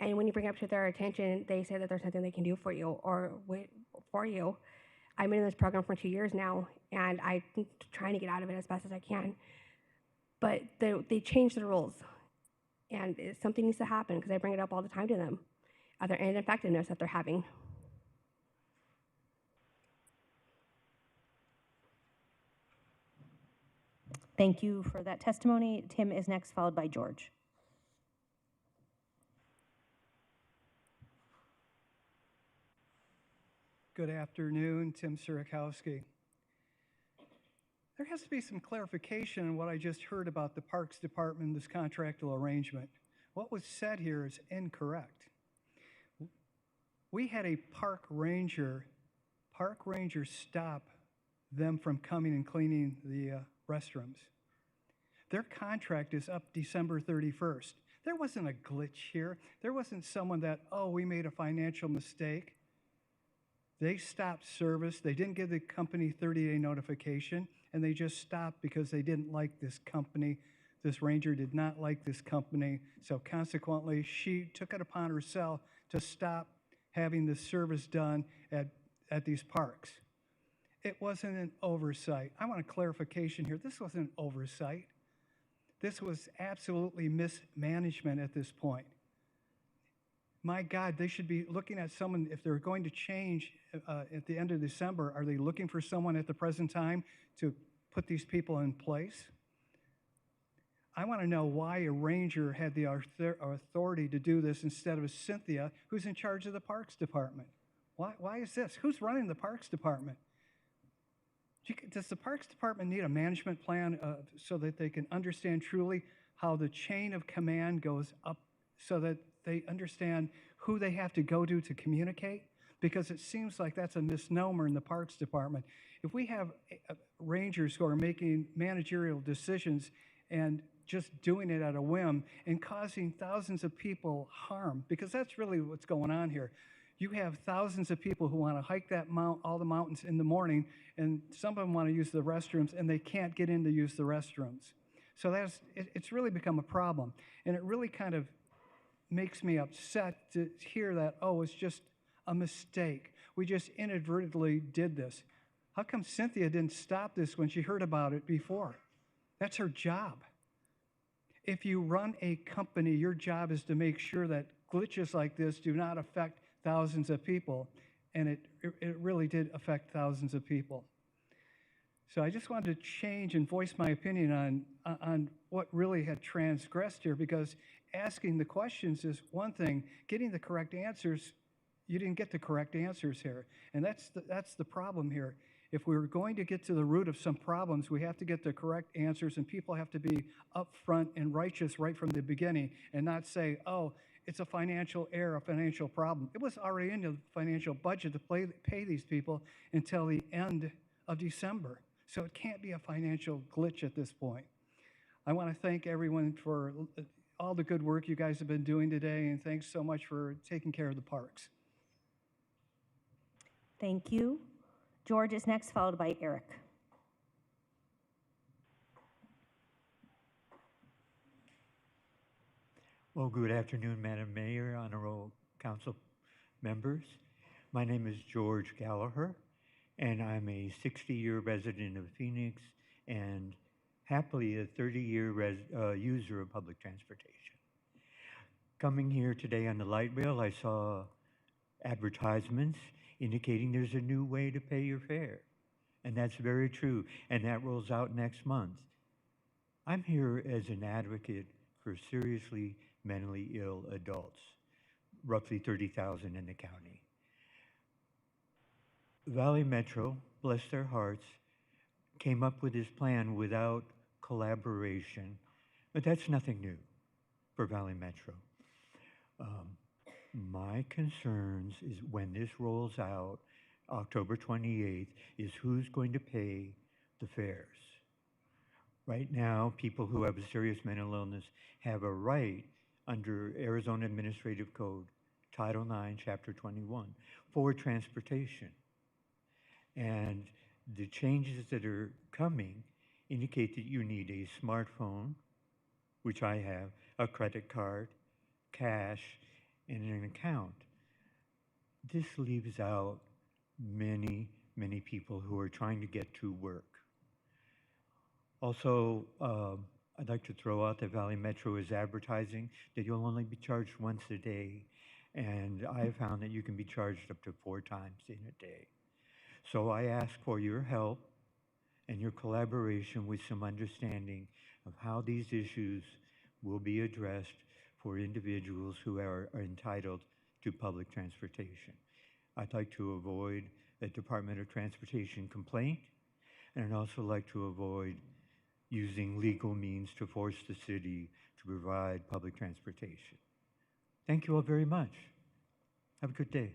And when you bring it up to their attention, they say that there's nothing they can do for you or for you. I've been in this program for 2 years now, and I'm trying to get out of it as best as I can. But they changed the rules, and something needs to happen because I bring it up all the time to them, other ineffectiveness that they're having. Thank you for that testimony. Tim is next, followed by George. Good afternoon, Tim Surakowski. There has to be some clarification on what I just heard about the Parks Department, this contractual arrangement. What was said here is incorrect. We had a park ranger stop them from coming and cleaning the restrooms. Their contract is up December 31st. There wasn't a glitch here. There wasn't someone that, oh, we made a financial mistake. They stopped service. They didn't give the company 30-day notification, and they just stopped because they didn't like this company. This ranger did not like this company, so consequently, she took it upon herself to stop having the service done at these parks. It wasn't an oversight. I want a clarification here. This wasn't an oversight. This was absolutely mismanagement at this point. My God, they should be looking at someone, if they're going to change at the end of December, are they looking for someone at the present time to put these people in place? I want to know why a ranger had the authority to do this instead of Cynthia, who's in charge of the Parks Department. Why is this? Who's running the Parks Department? Does the Parks Department need a management plan so that they can understand truly how the chain of command goes up so that they understand who they have to go to communicate? Because it seems like that's a misnomer in the Parks Department. If we have rangers who are making managerial decisions and just doing it at a whim and causing thousands of people harm, because that's really what's going on here. You have thousands of people who want to hike all the mountains in the morning, and some of them want to use the restrooms, and they can't get in to use the restrooms. So it's really become a problem. And it really kind of makes me upset to hear that, oh, it's just a mistake. We just inadvertently did this. How come Cynthia didn't stop this when she heard about it before? That's her job. If you run a company, your job is to make sure that glitches like this do not affect thousands of people, and it really did affect thousands of people. So I just wanted to change and voice my opinion on what really had transgressed here, because asking the questions is one thing, getting the correct answers, you didn't get the correct answers here, and that's the problem here. If we're going to get to the root of some problems, we have to get the correct answers, and people have to be upfront and righteous right from the beginning and not say, oh, it's a financial error, a financial problem. It was already in the financial budget to pay these people until the end of December. So it can't be a financial glitch at this point. I want to thank everyone for all the good work you guys have been doing today, and thanks so much for taking care of the parks. Thank you. George is next, followed by Eric. Well, good afternoon, Madam Mayor, honorable council members. My name is George Gallagher, and I'm a 60-year resident of Phoenix and happily a 30-year user of public transportation. Coming here today on the light rail, I saw advertisements indicating there's a new way to pay your fare, and that's very true, and that rolls out next month. I'm here as an advocate for seriously mentally ill adults, roughly 30,000 in the county. Valley Metro, bless their hearts, came up with this plan without collaboration, but that's nothing new for Valley Metro. My concerns is when this rolls out, October 28th, is who's going to pay the fares. Right now, people who have a serious mental illness have a right under Arizona Administrative Code, Title IX, Chapter 21, for transportation. And the changes that are coming indicate that you need a smartphone, which I have, a credit card, cash, and an account. This leaves out many, many people who are trying to get to work. Also, I'd like to throw out that Valley Metro is advertising that you'll only be charged once a day, and I found that you can be charged up to 4 times in a day. So I ask for your help and your collaboration with some understanding of how these issues will be addressed for individuals who are entitled to public transportation. I'd like to avoid a Department of Transportation complaint, and I'd also like to avoid using legal means to force the city to provide public transportation. Thank you all very much. Have a good day.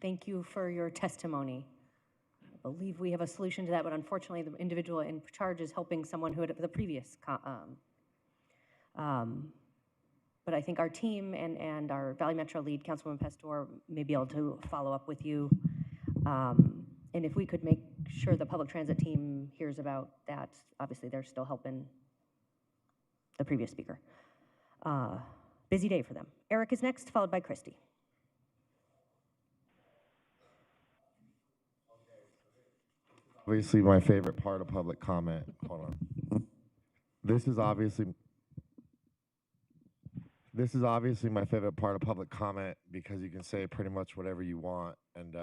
Thank you for your testimony. I believe we have a solution to that, but unfortunately, the individual in charge is helping someone who had the previous. But I think our team and our Valley Metro lead, Councilwoman Pastor, may be able to follow up with you. And if we could make sure the public transit team hears about that, obviously they're still helping the previous speaker. Busy day for them. Eric is next, followed by Christy. Obviously, my favorite part of public comment. Hold on. This is obviously my favorite part of public comment because you can say pretty much whatever you want. And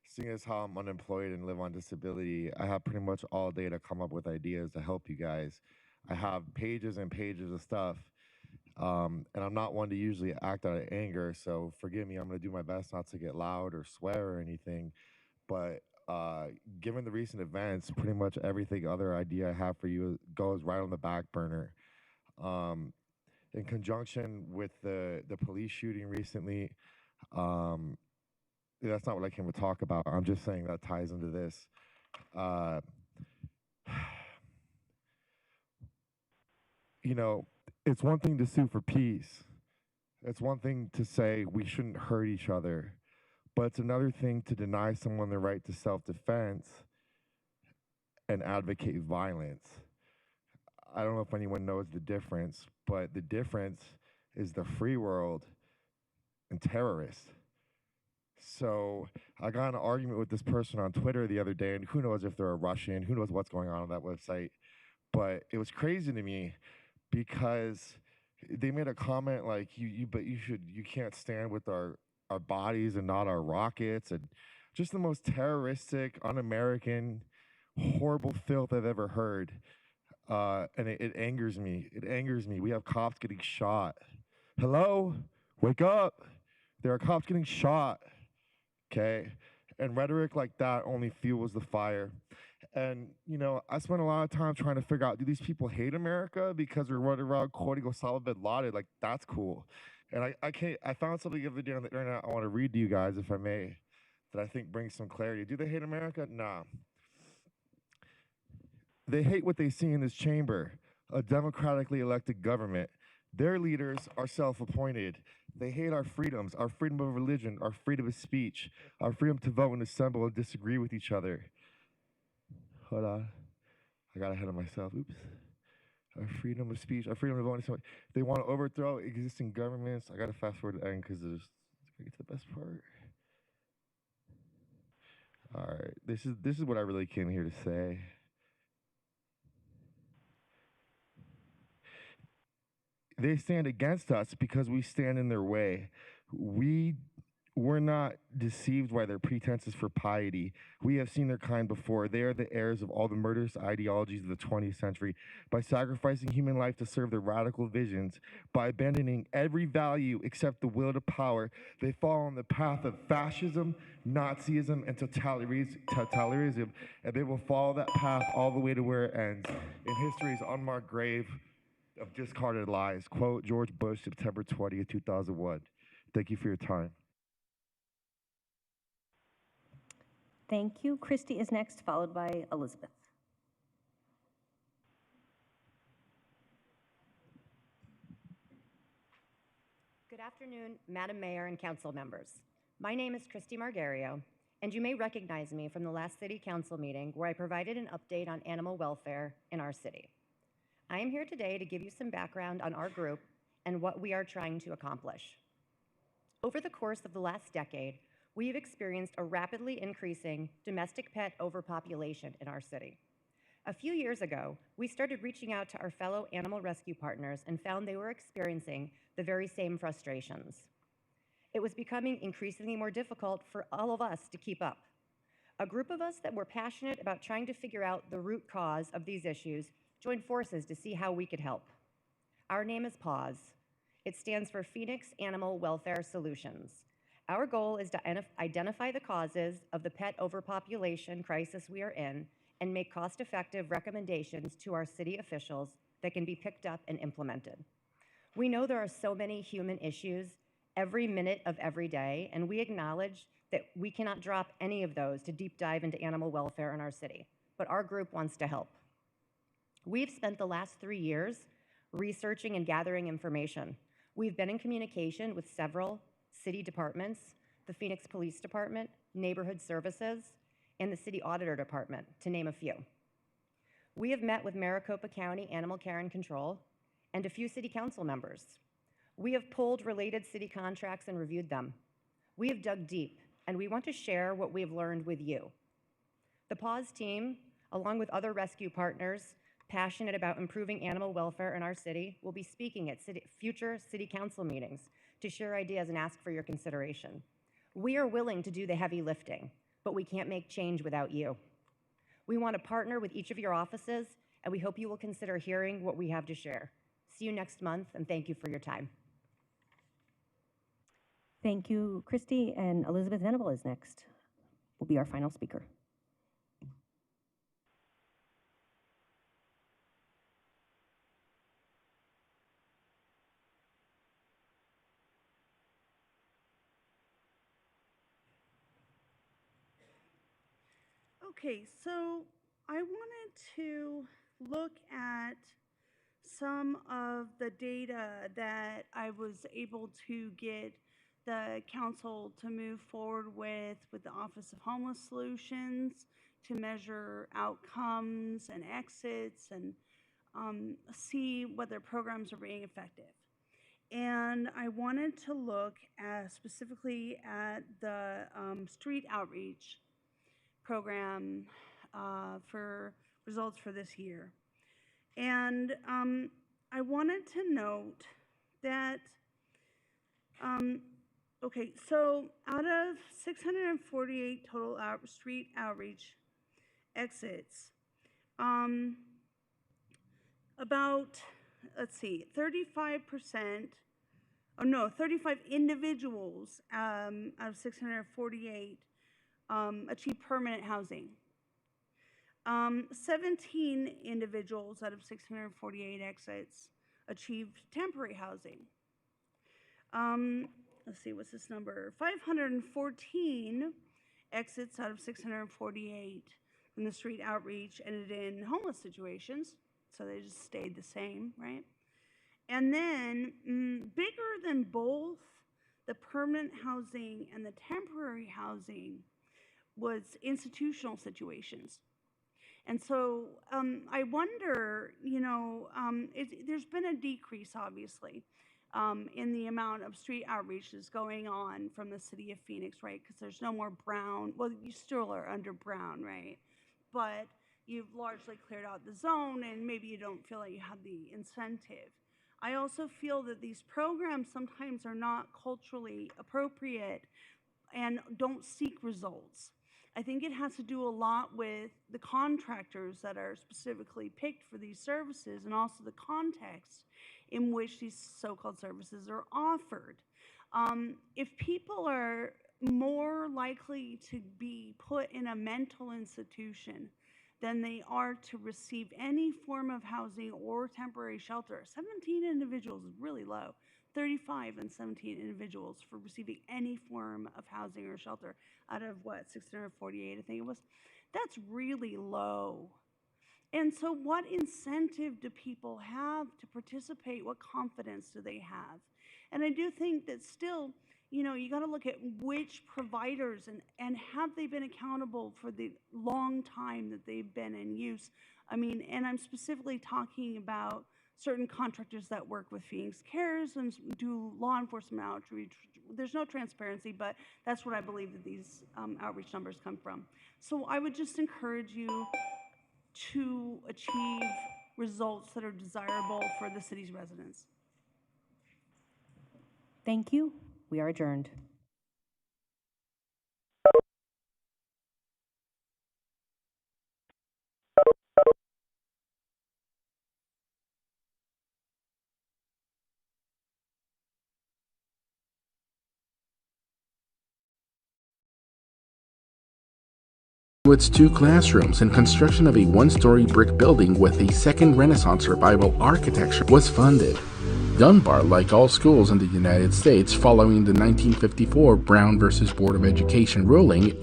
seeing as how I'm unemployed and live on disability, I have pretty much all day to come up with ideas to help you guys. I have pages and pages of stuff, and I'm not one to usually act out of anger, so forgive me. I'm going to do my best not to get loud or swear or anything, but given the recent events, pretty much everything other idea I have for you goes right on the back burner. In conjunction with the police shooting recently, that's not what I came to talk about. I'm just saying that ties into this. You know, it's one thing to sue for peace. It's one thing to say we shouldn't hurt each other, but it's another thing to deny someone the right to self-defense and advocate violence. I don't know if anyone knows the difference, but the difference is the free world and terrorists. So I got in an argument with this person on Twitter the other day, and who knows if they're a Russian, who knows what's going on that website. But it was crazy to me because they made a comment like, you can't stand with our bodies and not our rockets, and just the most terroristic, un-American, horrible filth I've ever heard. And it angers me. It angers me. We have cops getting shot. Hello? Wake up. There are cops getting shot. Okay? And rhetoric like that only fuels the fire. And, you know, I spent a lot of time trying to figure out, do these people hate America because we're running around quoting Osama bin Laden? Like, that's cool. And I found something the other day on the internet I want to read to you guys, if I may, that I think brings some clarity. Do they hate America? Nah. They hate what they see in this chamber, a democratically elected government. Their leaders are self-appointed. They hate our freedoms, our freedom of religion, our freedom of speech, our freedom to vote and assemble and disagree with each other. Hold on. I got ahead of myself. Oops. Our freedom of speech, our freedom to vote and assemble. They want to overthrow existing governments. I got to fast forward to the end because I get to the best part. All right. This is what I really came here to say. They stand against us because we stand in their way. We're not deceived by their pretenses for piety. We have seen their kind before. They are the heirs of all the murderous ideologies of the 20th century. By sacrificing human life to serve their radical visions, by abandoning every value except the will to power, they fall on the path of fascism, Nazism, and totalitarianism, and they will follow that path all the way to where it ends, in history's unmarked grave of discarded lies. Quote, George Bush, September 20th, 2001. Thank you for your time. Thank you. Christy is next, followed by Elizabeth. Good afternoon, Madam Mayor and council members. My name is Christy Margario, and you may recognize me from the last City Council meeting where I provided an update on animal welfare in our city. I am here today to give you some background on our group and what we are trying to accomplish. Over the course of the last decade, we have experienced a rapidly increasing domestic pet overpopulation in our city. A few years ago, we started reaching out to our fellow animal rescue partners and found they were experiencing the very same frustrations. It was becoming increasingly more difficult for all of us to keep up. A group of us that were passionate about trying to figure out the root cause of these issues joined forces to see how we could help. Our name is PAWS. It stands for Phoenix Animal Welfare Solutions. Our goal is to identify the causes of the pet overpopulation crisis we are in and make cost-effective recommendations to our city officials that can be picked up and implemented. We know there are so many human issues every minute of every day, and we acknowledge that we cannot drop any of those to deep dive into animal welfare in our city, but our group wants to help. We've spent the last 3 years researching and gathering information. We've been in communication with several city departments, the Phoenix Police Department, Neighborhood Services, and the City Auditor Department, to name a few. We have met with Maricopa County Animal Care and Control and a few city council members. We have pulled related city contracts and reviewed them. We have dug deep, and we want to share what we have learned with you. The PAWS team, along with other rescue partners passionate about improving animal welfare in our city, will be speaking at future city council meetings to share ideas and ask for your consideration. We are willing to do the heavy lifting, but we can't make change without you. We want to partner with each of your offices, and we hope you will consider hearing what we have to share. See you next month, and thank you for your time. Thank you, Christy, and Elizabeth Venable is next, will be our final speaker. Okay, so I wanted to look at some of the data that I was able to get the council to move forward with the Office of Homeless Solutions to measure outcomes and exits and see whether programs are being effective. And I wanted to look specifically at the street outreach program for results for this year. And I wanted to note that, okay, so out of 648 total street outreach exits, about, let's see, 35%, 35 individuals out of 648 achieved permanent housing. 17 individuals out of 648 exits achieved temporary housing. Let's see, what's this number? 514 exits out of 648 from the street outreach ended in homeless situations, so they just stayed the same, right? And then, bigger than both the permanent housing and the temporary housing was institutional situations. And so I wonder, there's been a decrease, obviously, in the amount of street outreaches going on from the city of Phoenix, right? Because there's no more Brown. Well, you still are under Brown, right? But you've largely cleared out the zone, and maybe you don't feel like you have the incentive. I also feel that these programs sometimes are not culturally appropriate and don't seek results. I think it has to do a lot with the contractors that are specifically picked for these services and also the context in which these so-called services are offered. If people are more likely to be put in a mental institution than they are to receive any form of housing or temporary shelter, 17 individuals is really low. 35 and 17 individuals for receiving any form of housing or shelter out of 648, I think it was. That's really low. And so what incentive do people have to participate? What confidence do they have? And I do think that still, you got to look at which providers and have they been accountable for the long time that they've been in use. I mean, and I'm specifically talking about certain contractors that work with Phoenix Cares and do law enforcement outreach. There's no transparency, but that's what I believe that these outreach numbers come from. So I would just encourage you to achieve results that are desirable for the city's residents. Thank you. We are adjourned. Its 2 classrooms and construction of a 1-story brick building with a second Renaissance revival architecture was funded. Dunbar, like all schools in the United States following the 1954 Brown v. Board of Education ruling,